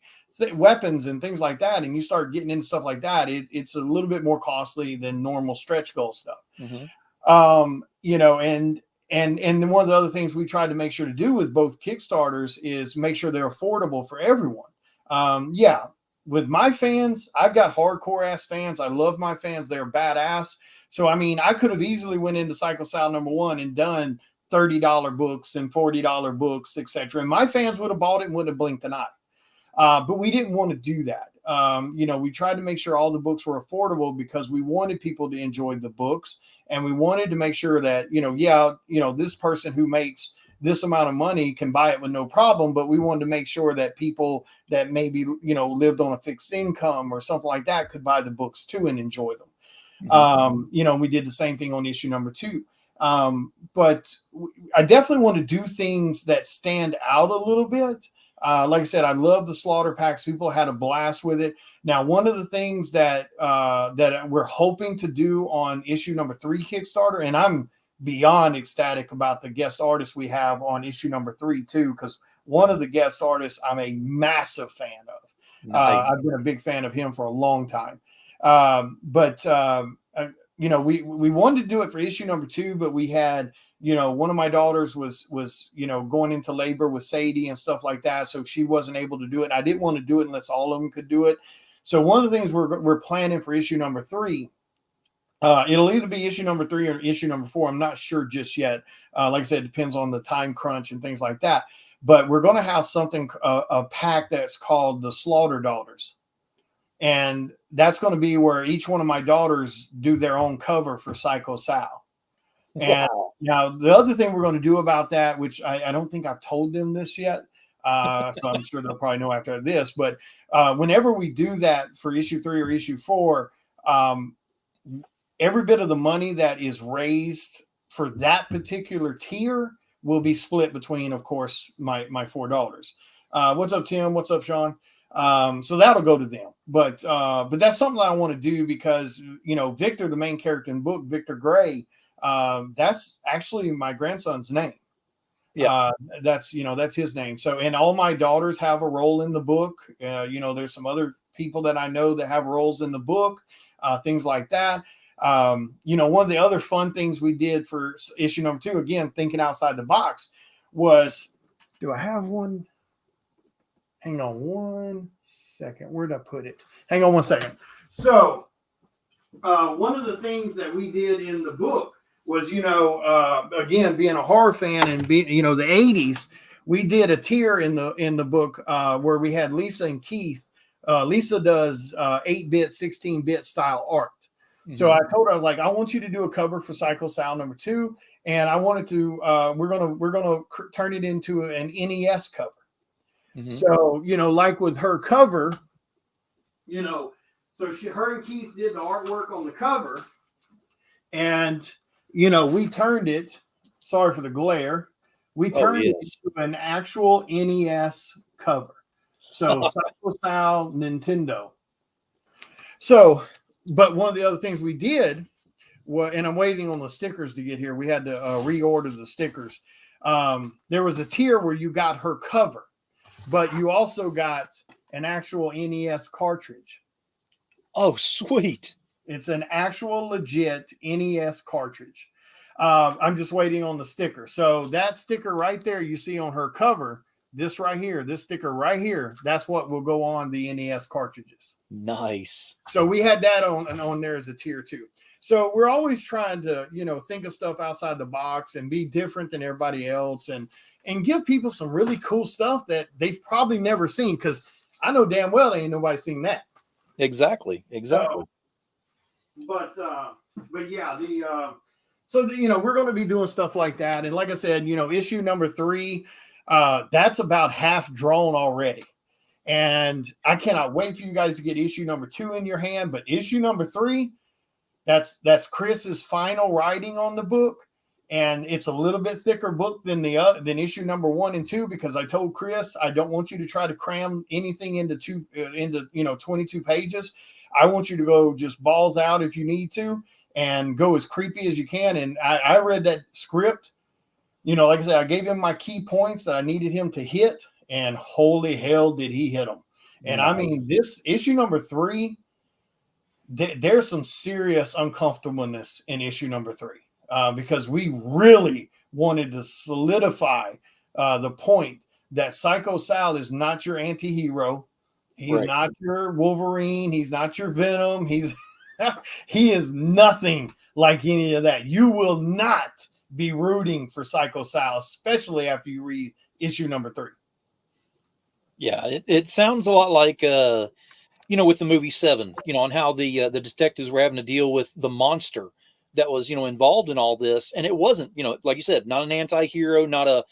weapons and things like that, and you start getting into stuff like that, it's a little bit more costly than normal stretch goal stuff. You know, and one of the other things we tried to make sure to do with both Kickstarters is make sure they're affordable for everyone. Yeah. With my fans, I've got hardcore ass fans. I love my fans. They're badass. So, I mean, I could have easily went into Psycho Sal #1 and done $30 books and $40 books, etc. And my fans would have bought it and wouldn't have blinked an eye. But we didn't want to do that. You know, we tried to make sure all the books were affordable because we wanted people to enjoy the books. And we wanted to make sure that, you know, this person who makes this amount of money can buy it with no problem, but we wanted to make sure that people that maybe, you know, lived on a fixed income or something like that could buy the books too and enjoy them. You know, we did the same thing on issue #2. But I definitely want to do things that stand out a little bit. Like I said, I love the slaughter packs. People had a blast with it. Now, one of the things that we're hoping to do on issue #3 Kickstarter, and I'm beyond ecstatic about the guest artists we have on issue #3 too, because one of the guest artists I'm a massive fan of. I've been a big fan of him for a long time. You know, we wanted to do it for issue #2, but we had, you know, one of my daughters was, you know, going into labor with Sadie and stuff like that. So she wasn't able to do it. And I didn't want to do it unless all of them could do it. So one of the things we're planning for issue #3, it'll either be issue #3 or issue #4. I'm not sure just yet. Like I said, it depends on the time crunch and things like that. But we're going to have something, a pack that's called the Slaughter Daughters. And that's going to be where each one of my daughters do their own cover for Psycho Sal. And now the other thing we're going to do about that, which I don't think I've told them this yet, so I'm sure they'll probably know after this, but whenever we do that for issue 3 or issue 4, every bit of the money that is raised for that particular tier will be split between, of course, my 4 daughters. What's up, Tim? What's up, Sean? So that'll go to them. But that's something I want to do because, you know, Victor, the main character in the book, Victor Gray, that's actually my grandson's name. Yeah. That's his name. So, and all my daughters have a role in the book. You know, there's some other people that I know that have roles in the book, things like that. You know, one of the other fun things we did for issue #2, again, thinking outside the box, was, do I have one? Hang on one second. Where did I put it? Hang on one second. So one of the things that we did in the book was, you know, again, being a horror fan and being, you know, the 80s, we did a tier in the book where we had Lisa and Keith. Lisa does 8-bit, 16-bit style art. So I told her, I was like, I want you to do a cover for Psycho Sal #2, and I wanted to. We're gonna turn it into an NES cover. So, you know, like with her cover, you know, so her and Keith did the artwork on the cover, and you know, we turned it. Sorry for the glare. We turned it into an actual NES cover. So Psycho Sal Nintendo. So. But one of the other things we did, and I'm waiting on the stickers to get here. We had to reorder the stickers. There was a tier where you got her cover, but you also got an actual NES cartridge.
Oh, sweet.
It's an actual legit NES cartridge. I'm just waiting on the sticker. So that sticker right there you see on her cover, this right here, this sticker right here, that's what will go on the NES cartridges.
Nice.
So we had that on there as a tier 2. So we're always trying to, think of stuff outside the box and be different than everybody else, and give people some really cool stuff that they've probably never seen, because I know damn well ain't nobody seen that.
Exactly.
So, but yeah, we're going to be doing stuff like that. And like I said, issue number 3, that's about half drawn already. And I cannot wait for you guys to get issue number 2 in your hand. But issue number 3, that's Chris's final writing on the book. And it's a little bit thicker book than than issue number 1 and 2, because I told Chris, I don't want you to try to cram anything into 22 pages. I want you to go just balls out if you need to, and go as creepy as you can. And I read that script, like I said, I gave him my key points that I needed him to hit, and holy hell did he hit them. And I mean, this issue number 3, there's some serious uncomfortableness in issue number 3, because we really wanted to solidify the point that Psycho Sal is not your anti-hero. He's
Right.
not your Wolverine. He's not your Venom. He is nothing like any of that. You will not be rooting for Psycho Sal, especially after you read issue number 3.
Yeah, it sounds a lot like with the movie Seven, on how the detectives were having to deal with the monster that was involved in all this, and it wasn't like you said, not an anti-hero, not a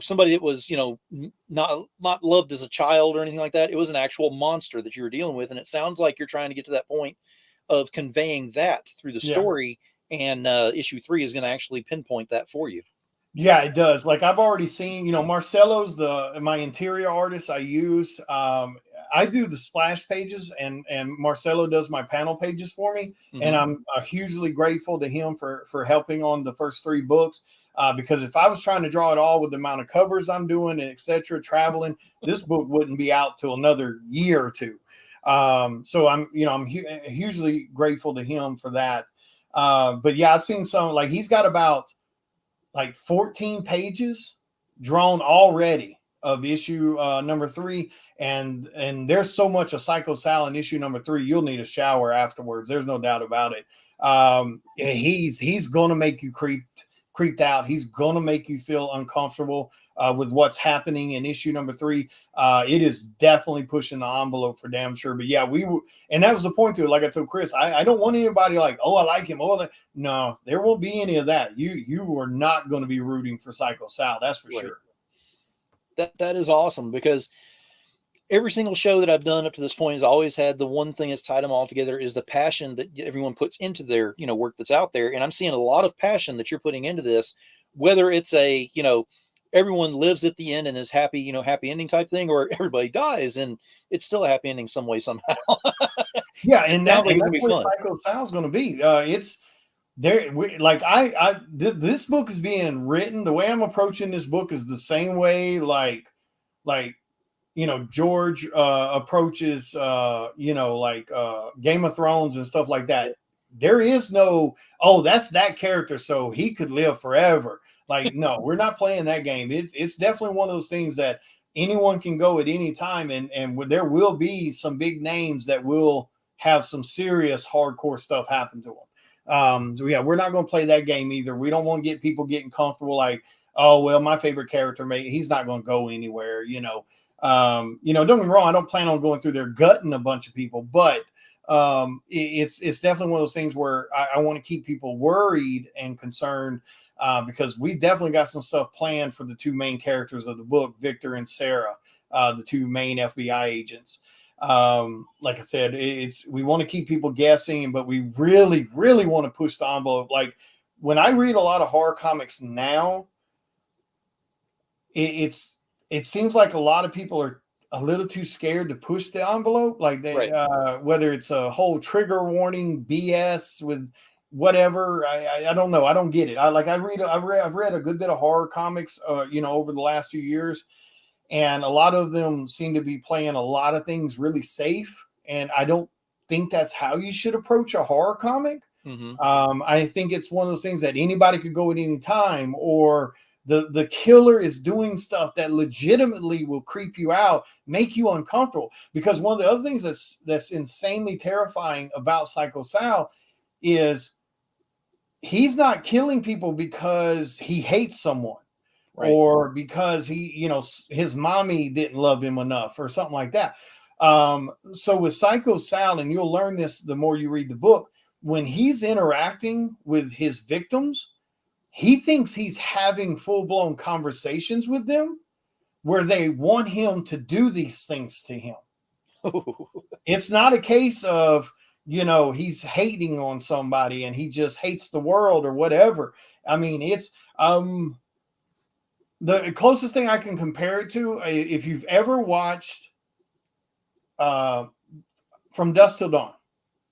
somebody that was not loved as a child or anything like that. It was an actual monster that you were dealing with, and it sounds like you're trying to get to that point of conveying that through the story, and issue 3 is going to actually pinpoint that for you.
Yeah, it does. Like I've already seen, Marcelo's my interior artist I use. I do the splash pages, and Marcelo does my panel pages for me. Mm-hmm. And I'm hugely grateful to him for helping on the first 3 books. Because if I was trying to draw it all with the amount of covers I'm doing, and etc., traveling, this book wouldn't be out till another year or 2. So I'm hugely grateful to him for that. But yeah, I've seen some, like he's got about 14 pages drawn already of issue number 3. And there's so much of Psycho Sal in issue number 3, you'll need a shower afterwards. There's no doubt about it. He's going to make you creeped out. He's going to make you feel uncomfortable with what's happening in issue number 3. It is definitely pushing the envelope for damn sure. But yeah, and that was the point to it. Like I told Chris, I don't want anybody like, oh, I like him. Oh, no, there won't be any of that. You are not going to be rooting for Psycho Sal. That's for sure.
That is awesome, because every single show that I've done up to this point has always had the one thing that's tied them all together is the passion that everyone puts into their, work that's out there. And I'm seeing a lot of passion that you're putting into this, whether it's a, everyone lives at the end and is happy, happy ending type thing, or everybody dies and it's still a happy ending some way, somehow.
Yeah. And that's what Psycho Sal's going to be. It's there. This book is being written. The way I'm approaching this book is the same way, like George approaches, Game of Thrones and stuff like that. There is no, oh, that's that character, so he could live forever. No, we're not playing that game. It's definitely one of those things that anyone can go at any time, and there will be some big names that will have some serious hardcore stuff happen to them. So yeah, we're not going to play that game either. We don't want to get people getting comfortable like, oh, well, my favorite character, he's not going to go anywhere, don't get me wrong, I don't plan on going through there gutting a bunch of people, but it's definitely one of those things where I want to keep people worried and concerned, because we definitely got some stuff planned for the 2 main characters of the book, Victor and Sarah, the 2 main FBI agents. Like I said, we want to keep people guessing, but we really, really want to push the envelope. Like when I read a lot of horror comics now, it seems like a lot of people are a little too scared to push the envelope. Like they, right. Whether it's a whole trigger warning BS with whatever, I don't know. I don't get it. I've read a good bit of horror comics, over the last few years, and a lot of them seem to be playing a lot of things really safe. And I don't think that's how you should approach a horror comic.
Mm-hmm.
I think it's one of those things that anybody could go at any time, or the killer is doing stuff that legitimately will creep you out, make you uncomfortable. Because one of the other things that's insanely terrifying about Psycho Sal is he's not killing people because he hates someone, right, or because his mommy didn't love him enough or something like that. So with Psycho Sal, and you'll learn this the more you read the book, when he's interacting with his victims, he thinks he's having full-blown conversations with them where they want him to do these things to him. It's not a case of, he's hating on somebody and he just hates the world or whatever. I mean, it's the closest thing I can compare it to, if you've ever watched From Dusk Till Dawn.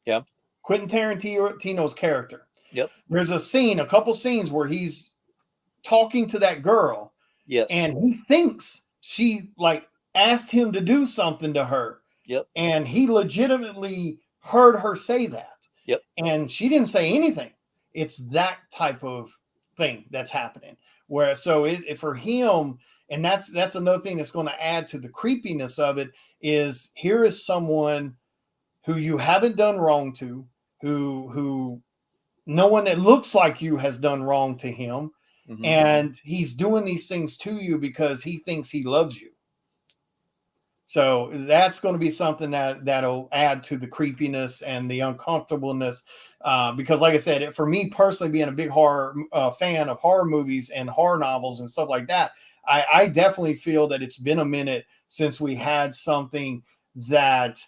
Yeah.
Quentin Tarantino's character.
Yep.
There's a couple scenes where he's talking to that girl.
Yes.
And he thinks she asked him to do something to her.
Yep. And
he legitimately heard her say that.
Yep.
And she didn't say anything. It's that type of thing that's happening. Where for him, and that's another thing that's going to add to the creepiness of it, is here is someone who you haven't done wrong to, who no one that looks like you has done wrong to him. Mm-hmm. And he's doing these things to you because he thinks he loves you. So that's going to be something that'll add to the creepiness and the uncomfortableness. Because like I said, for me personally, being a big horror fan of horror movies and horror novels and stuff like that, I definitely feel that it's been a minute since we had something that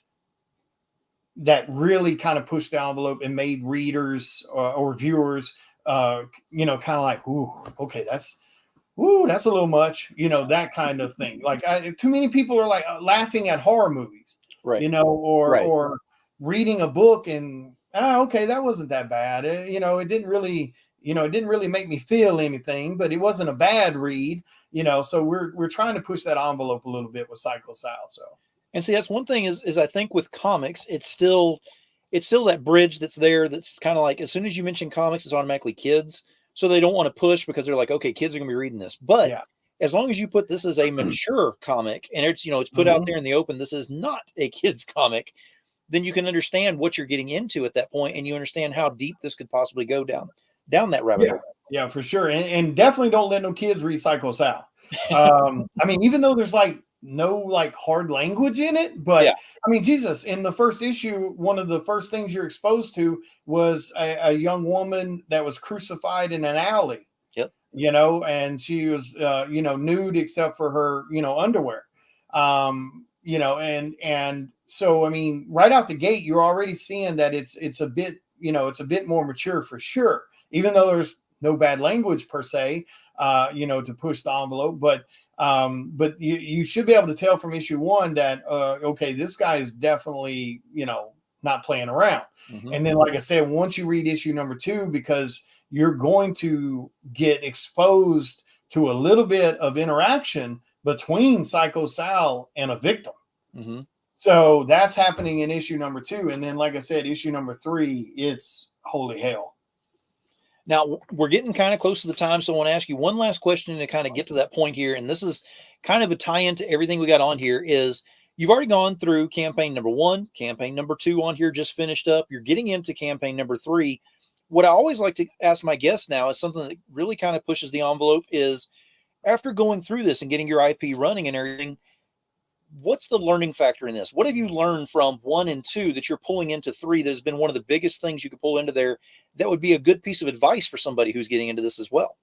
really kind of pushed the envelope and made readers or viewers, kind of like, ooh, okay, that's a little much, that kind of thing. Like too many people are like laughing at horror movies,
right?
Or reading a book and okay, that wasn't that bad. It didn't really make me feel anything, but it wasn't a bad read, So we're trying to push that envelope a little bit with Psycho Sal. So.
And see, that's one thing is I think with comics, it's still that bridge that's there. That's kind of like, as soon as you mention comics, it's automatically kids. So they don't want to push because they're like, okay, kids are going to be reading this. But as long as you put this as a mature comic and it's put mm-hmm. out there in the open, this is not a kid's comic, then you can understand what you're getting into at that point, and you understand how deep this could possibly go down that rabbit hole.
Yeah, for sure. And definitely don't let no kids read Psycho Sal. I mean, even though there's no hard language in it, but I mean, Jesus, in the first issue, one of the first things you're exposed to was a young woman that was crucified in an alley.
Yep.
And she was nude except for her underwear. And so I mean, right out the gate, you're already seeing that it's a bit more mature for sure, even though there's no bad language per se, to push the envelope, but you should be able to tell from issue 1 that, okay, this guy is definitely, not playing around. Mm-hmm. And then, like I said, once you read issue number 2, because you're going to get exposed to a little bit of interaction between Psycho Sal and a victim. Mm-hmm. So that's happening in issue number 2. And then, like I said, issue number 3, it's holy hell.
Now, we're getting kind of close to the time, so I want to ask you one last question to kind of get to that point here, and this is kind of a tie-in to everything we got on here, is you've already gone through campaign number 1, campaign number 2 on here just finished up. You're getting into campaign number 3. What I always like to ask my guests now is something that really kind of pushes the envelope is, after going through this and getting your IP running and everything, what's the learning factor in this? What have you learned from 1 and 2 that you're pulling into 3 that has been one of the biggest things you could pull into there that would be a good piece of advice for somebody who's getting into this as well?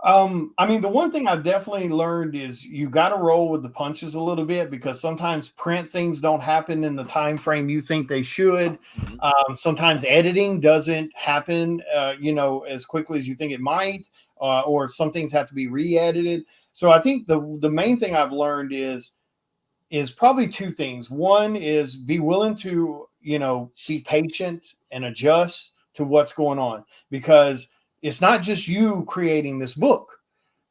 I mean, the one thing I've definitely learned is you got to roll with the punches a little bit, because sometimes print things don't happen in the time frame you think they should. Mm-hmm. Sometimes editing doesn't happen, as quickly as you think it might, or some things have to be re-edited. So I think the main thing I've learned is probably 2 things. One is be willing to, be patient and adjust to what's going on, because it's not just you creating this book.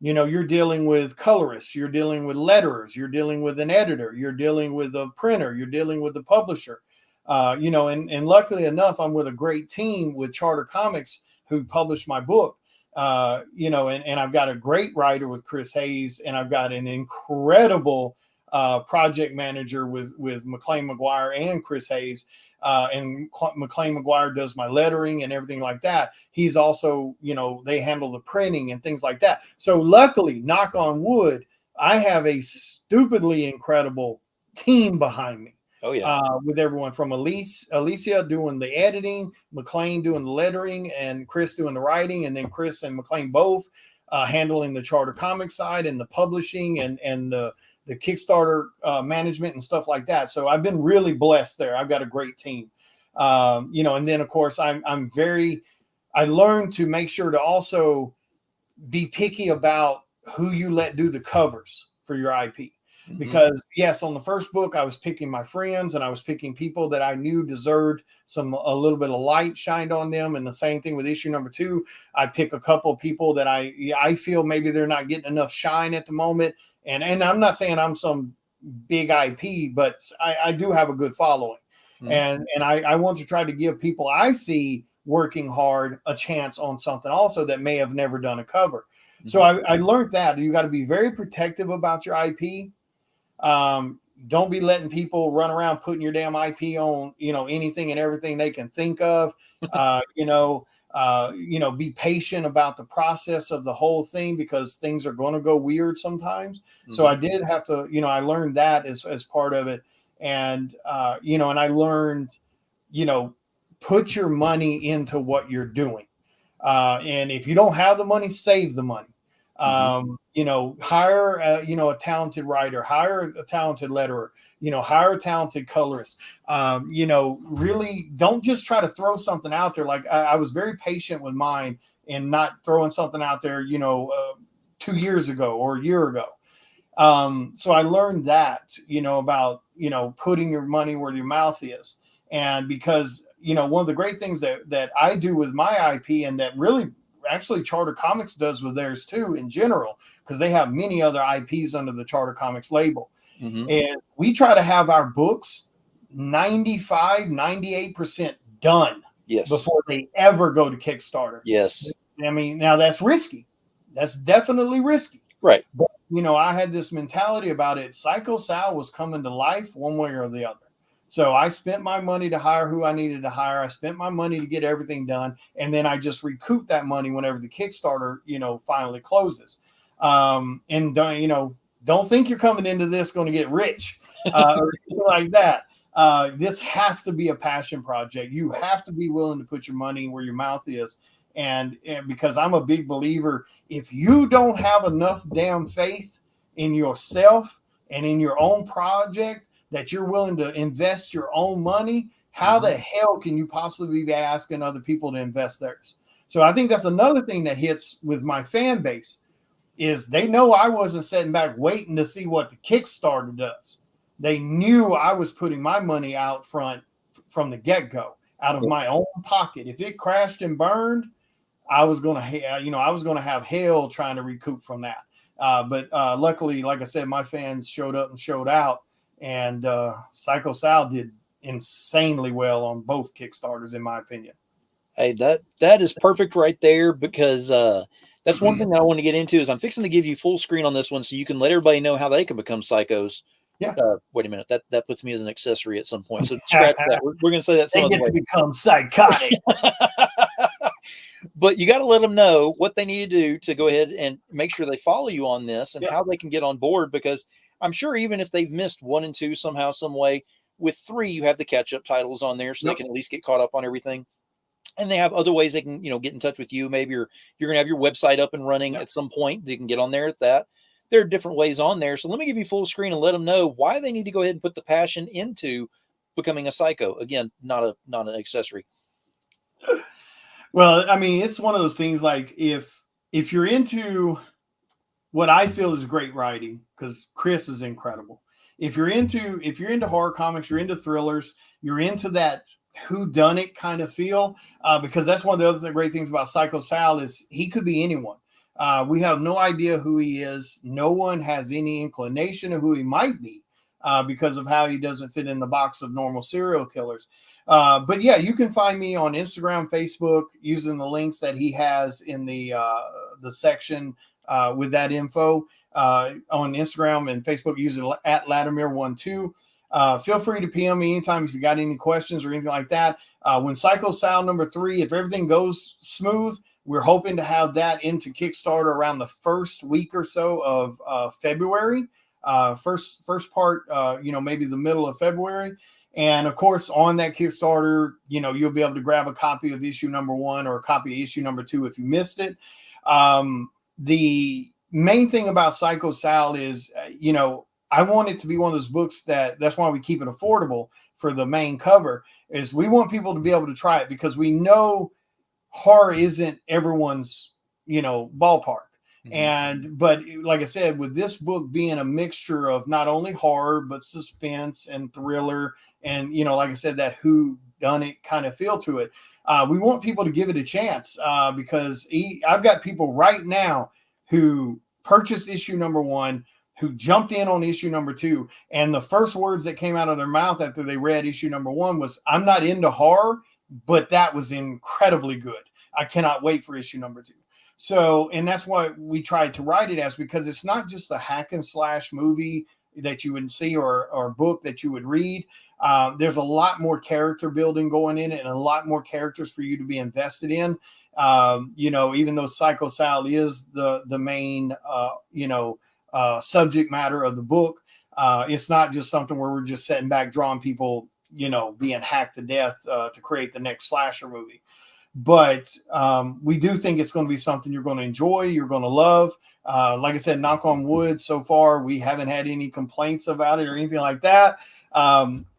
You're dealing with colorists, you're dealing with letterers, you're dealing with an editor, you're dealing with a printer, you're dealing with the publisher. You know, and luckily enough, I'm with a great team with Charter Comics who published my book. You know, and I've got a great writer with Chris Hayes, and I've got an incredible project manager with McLean McGuire and Chris Hayes. And McLean McGuire does my lettering and everything like that. He's also, you know, they handle the printing and things like that. So luckily, knock on wood, I have a stupidly incredible team behind me.
Oh yeah.
With everyone from Alicia doing the editing, McLean doing the lettering, and Chris doing the writing, and then Chris and McLean both handling the Charter Comics side and the publishing and the Kickstarter management and stuff like that. So I've been really blessed there. I've got a great team. You know, and then of course I learned to make sure to also be picky about who you let do the covers for your IP. Because yes, on the first book, I was picking my friends and I was picking people that I knew deserved a little bit of light shined on them. And the same thing with issue number 2, I pick a couple of people that I feel maybe they're not getting enough shine at the moment. And I'm not saying I'm some big IP, but I do have a good following. And I want to try to give people I see working hard a chance on something also that may have never done a cover. So I learned that you got to be very protective about your IP. Don't be letting people run around putting your damn IP on, you know, anything and everything they can think of. You know, be patient about the process of the whole thing because things are going to go weird sometimes. So I did have to, you know, I learned that as part of it. And, you know, and I learned, you know, put your money into what you're doing. And if you don't have the money, save the money. You know, hire a talented writer, hire a talented letterer, you know, hire a talented colorist. You know, really don't just try to throw something out there. Like I was very patient with mine and not throwing something out there, you know, 2 years ago or a year ago. So I learned that, you know, about, you know, putting your money where your mouth is. And because, you know, one of the great things that I do with my IP and that really actually Charter Comics does with theirs too in general, because they have many other IPs under the Charter Comics label. And we try to have our books 98% done before they ever go to Kickstarter.
Yes.
I mean, now that's risky. That's definitely risky.
Right.
But, you know, I had this mentality about it. Psycho Sal was coming to life one way or the other. So I spent my money to hire who I needed to hire. I spent my money to get everything done. And then I just recoup that money whenever the Kickstarter, you know, finally closes. And you know, don't think you're coming into this going to get rich or anything like that. This has to be a passion project. You have to be willing to put your money where your mouth is. And because I'm a big believer, if you don't have enough damn faith in yourself and in your own project, that you're willing to invest your own money, how the hell can you possibly be asking other people to invest theirs? So I think that's another thing that hits with my fan base is they know I wasn't sitting back waiting to see what the Kickstarter does. They knew I was putting my money out front from the get-go out of my own pocket. If it crashed and burned, I was going to, you know, I was going to have hell trying to recoup from that. But luckily, like I said, my fans showed up and showed out. And Psycho Sal did insanely well on both Kickstarters, in my opinion.
Hey, that is perfect right there because that's one thing that I want to get into is I'm fixing to give you full screen on this one so you can let everybody know how they can become psychos.
Yeah.
Wait a minute. That puts me as an accessory at some point. So scratch that. We're going to say that.
They get to become psychotic.
But you got to let them know what they need to do to go ahead and make sure they follow you on this and how they can get on board, because I'm sure even if they've missed 1 and 2 somehow, some way, with 3, you have the catch-up titles on there so they can at least get caught up on everything. And they have other ways they can, you know, get in touch with you. Maybe you're going to have your website up and running at some point. They can get on there at that. There are different ways on there. So let me give you full screen and let them know why they need to go ahead and put the passion into becoming a psycho. Again, not an accessory.
Well, I mean, it's one of those things like if you're into what I feel is great writing, because Chris is incredible. If you're into horror comics, you're into thrillers, you're into that whodunit kind of feel, because that's one of the other great things about Psycho Sal is he could be anyone. We have no idea who he is. No one has any inclination of who he might be. because of how he doesn't fit in the box of normal serial killers. But yeah, you can find me on Instagram, Facebook, using the links that he has in the section with that info on Instagram and Facebook using at Latimer12. Feel free to PM me anytime if you got any questions or anything like that. When Psycho Sal #3, if everything goes smooth, we're hoping to have that into Kickstarter around the first week or so of February. First part, maybe the middle of February. And of course, on that Kickstarter, you'll be able to grab a copy of issue #1 or a copy of issue #2 if you missed it. The main thing about Psycho Sal is, I want it to be one of those books that's why we keep it affordable for the main cover, is we want people to be able to try it because we know horror isn't everyone's, ballpark. But like I said, with this book being a mixture of not only horror, but suspense and thriller, and, like I said, that who done it kind of feel to it. We want people to give it a chance because I've got people right now who purchased issue #1, who jumped in on issue #2. And the first words that came out of their mouth after they read issue #1 was, "I'm not into horror, but that was incredibly good. I cannot wait for issue #2." So, and that's why we tried to write it as, because it's not just a hack and slash movie that you would see or book that you would read. There's a lot more character building going in it and a lot more characters for you to be invested in. Even though Psycho Sal is the main, subject matter of the book, it's not just something where we're just sitting back drawing people, being hacked to death to create the next slasher movie. But we do think it's going to be something you're going to enjoy, you're going to love. Like I said, knock on wood, so far we haven't had any complaints about it or anything like that.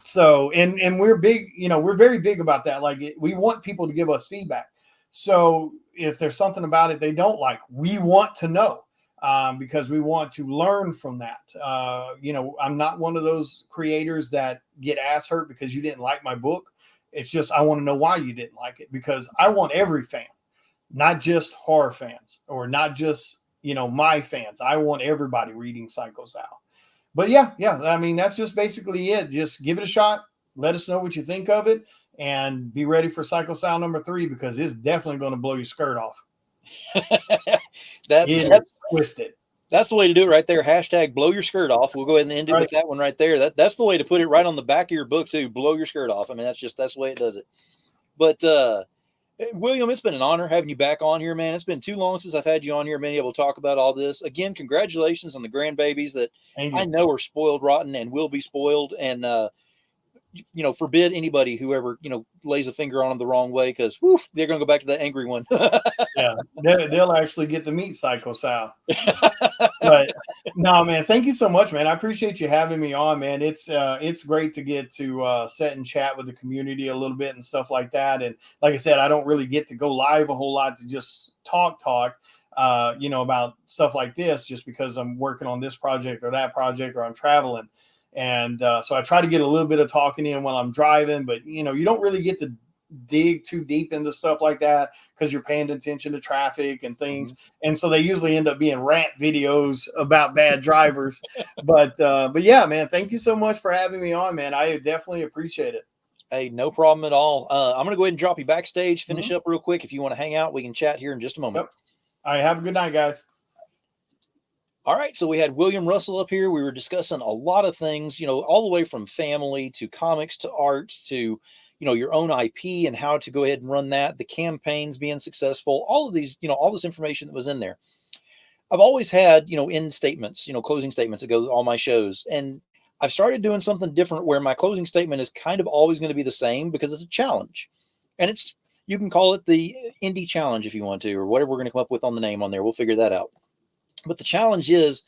So we're big, we're very big about that. Like we want people to give us feedback. So if there's something about it they don't like, we want to know because we want to learn from that. I'm not one of those creators that get ass hurt because you didn't like my book. It's just, I want to know why you didn't like it, because I want every fan, not just horror fans or not just, my fans. I want everybody reading Psycho Sal. But yeah. I mean, that's just basically it. Just give it a shot. Let us know what you think of it and be ready for Psycho Sal #3 because it's definitely going to blow your skirt off. That's twisted.
That's the way to do it right there. Hashtag blow your skirt off. We'll go ahead and end it with that one right there. That's the way to put it right on the back of your book too. Blow your skirt off. I mean, that's the way it does it. But William, it's been an honor having you back on here, man. It's been too long since I've had you on here, being able to talk about all this. Again, congratulations on the grandbabies that I know are spoiled rotten and will be spoiled. And, forbid anybody who ever, lays a finger on them the wrong way, because they're going to go back to that angry one.
Yeah, they'll actually get to meet Psycho Sal. But no, man, thank you so much, man. I appreciate you having me on, man. It's great to get to sit and chat with the community a little bit and stuff like that. And like I said, I don't really get to go live a whole lot to just talk, about stuff like this, just because I'm working on this project or that project or I'm traveling. And so I try to get a little bit of talking in while I'm driving, but you don't really get to dig too deep into stuff like that because you're paying attention to traffic and things. And so they usually end up being rant videos about bad drivers. But yeah, man, thank you so much for having me on, man. I definitely appreciate it.
Hey, no problem at all. I'm going to go ahead and drop you backstage, finish up real quick. If you want to hang out, we can chat here in just a moment.
Yep. All right. Have a good night, guys.
All right, so we had William Russell up here. We were discussing a lot of things, all the way from family to comics to arts to, your own IP and how to go ahead and run that, the campaigns being successful, all of these, all this information that was in there. I've always had, end statements, closing statements that go with all my shows. And I've started doing something different where my closing statement is kind of always going to be the same because it's a challenge. And you can call it the Indie Challenge if you want to, or whatever we're going to come up with on the name on there. We'll figure that out. But the challenge is,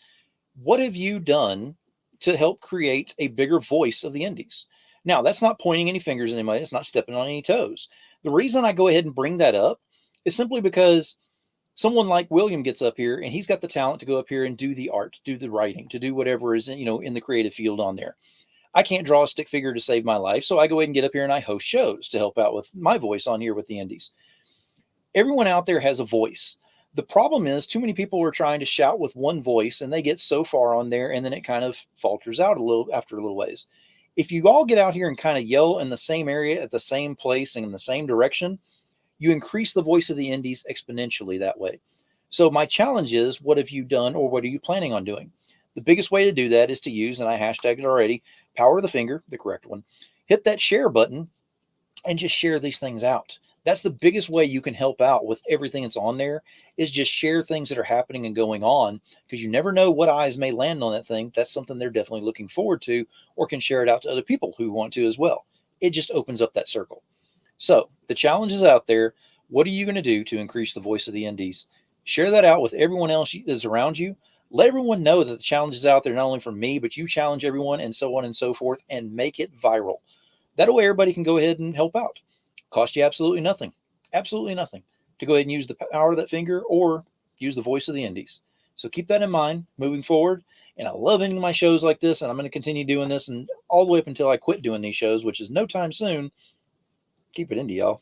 what have you done to help create a bigger voice of the indies? Now, that's not pointing any fingers at anybody. It's not stepping on any toes. The reason I go ahead and bring that up is simply because someone like William gets up here and he's got the talent to go up here and do the art, do the writing, to do whatever is, in the creative field on there. I can't draw a stick figure to save my life. So I go ahead and get up here and I host shows to help out with my voice on here with the indies. Everyone out there has a voice. The problem is too many people are trying to shout with one voice and they get so far on there and then it kind of falters out a little after a little ways. If you all get out here and kind of yell in the same area at the same place and in the same direction, you increase the voice of the indies exponentially that way. So my challenge is, what have you done or what are you planning on doing? The biggest way to do that is to use, and I hashtagged it already, power of the finger, the correct one. Hit that share button and just share these things out. That's the biggest way you can help out with everything that's on there, is just share things that are happening and going on, because you never know what eyes may land on that thing. That's something they're definitely looking forward to, or can share it out to other people who want to as well. It just opens up that circle. So the challenge is out there. What are you going to do to increase the voice of the indies? Share that out with everyone else that's around you. Let everyone know that the challenge is out there, not only from me, but you challenge everyone and so on and so forth, and make it viral. That way everybody can go ahead and help out. Cost you absolutely nothing to go ahead and use the power of that finger or use the voice of the indies. So keep that in mind moving forward. And I love ending my shows like this, and I'm going to continue doing this and all the way up until I quit doing these shows, which is no time soon. Keep it indie, y'all.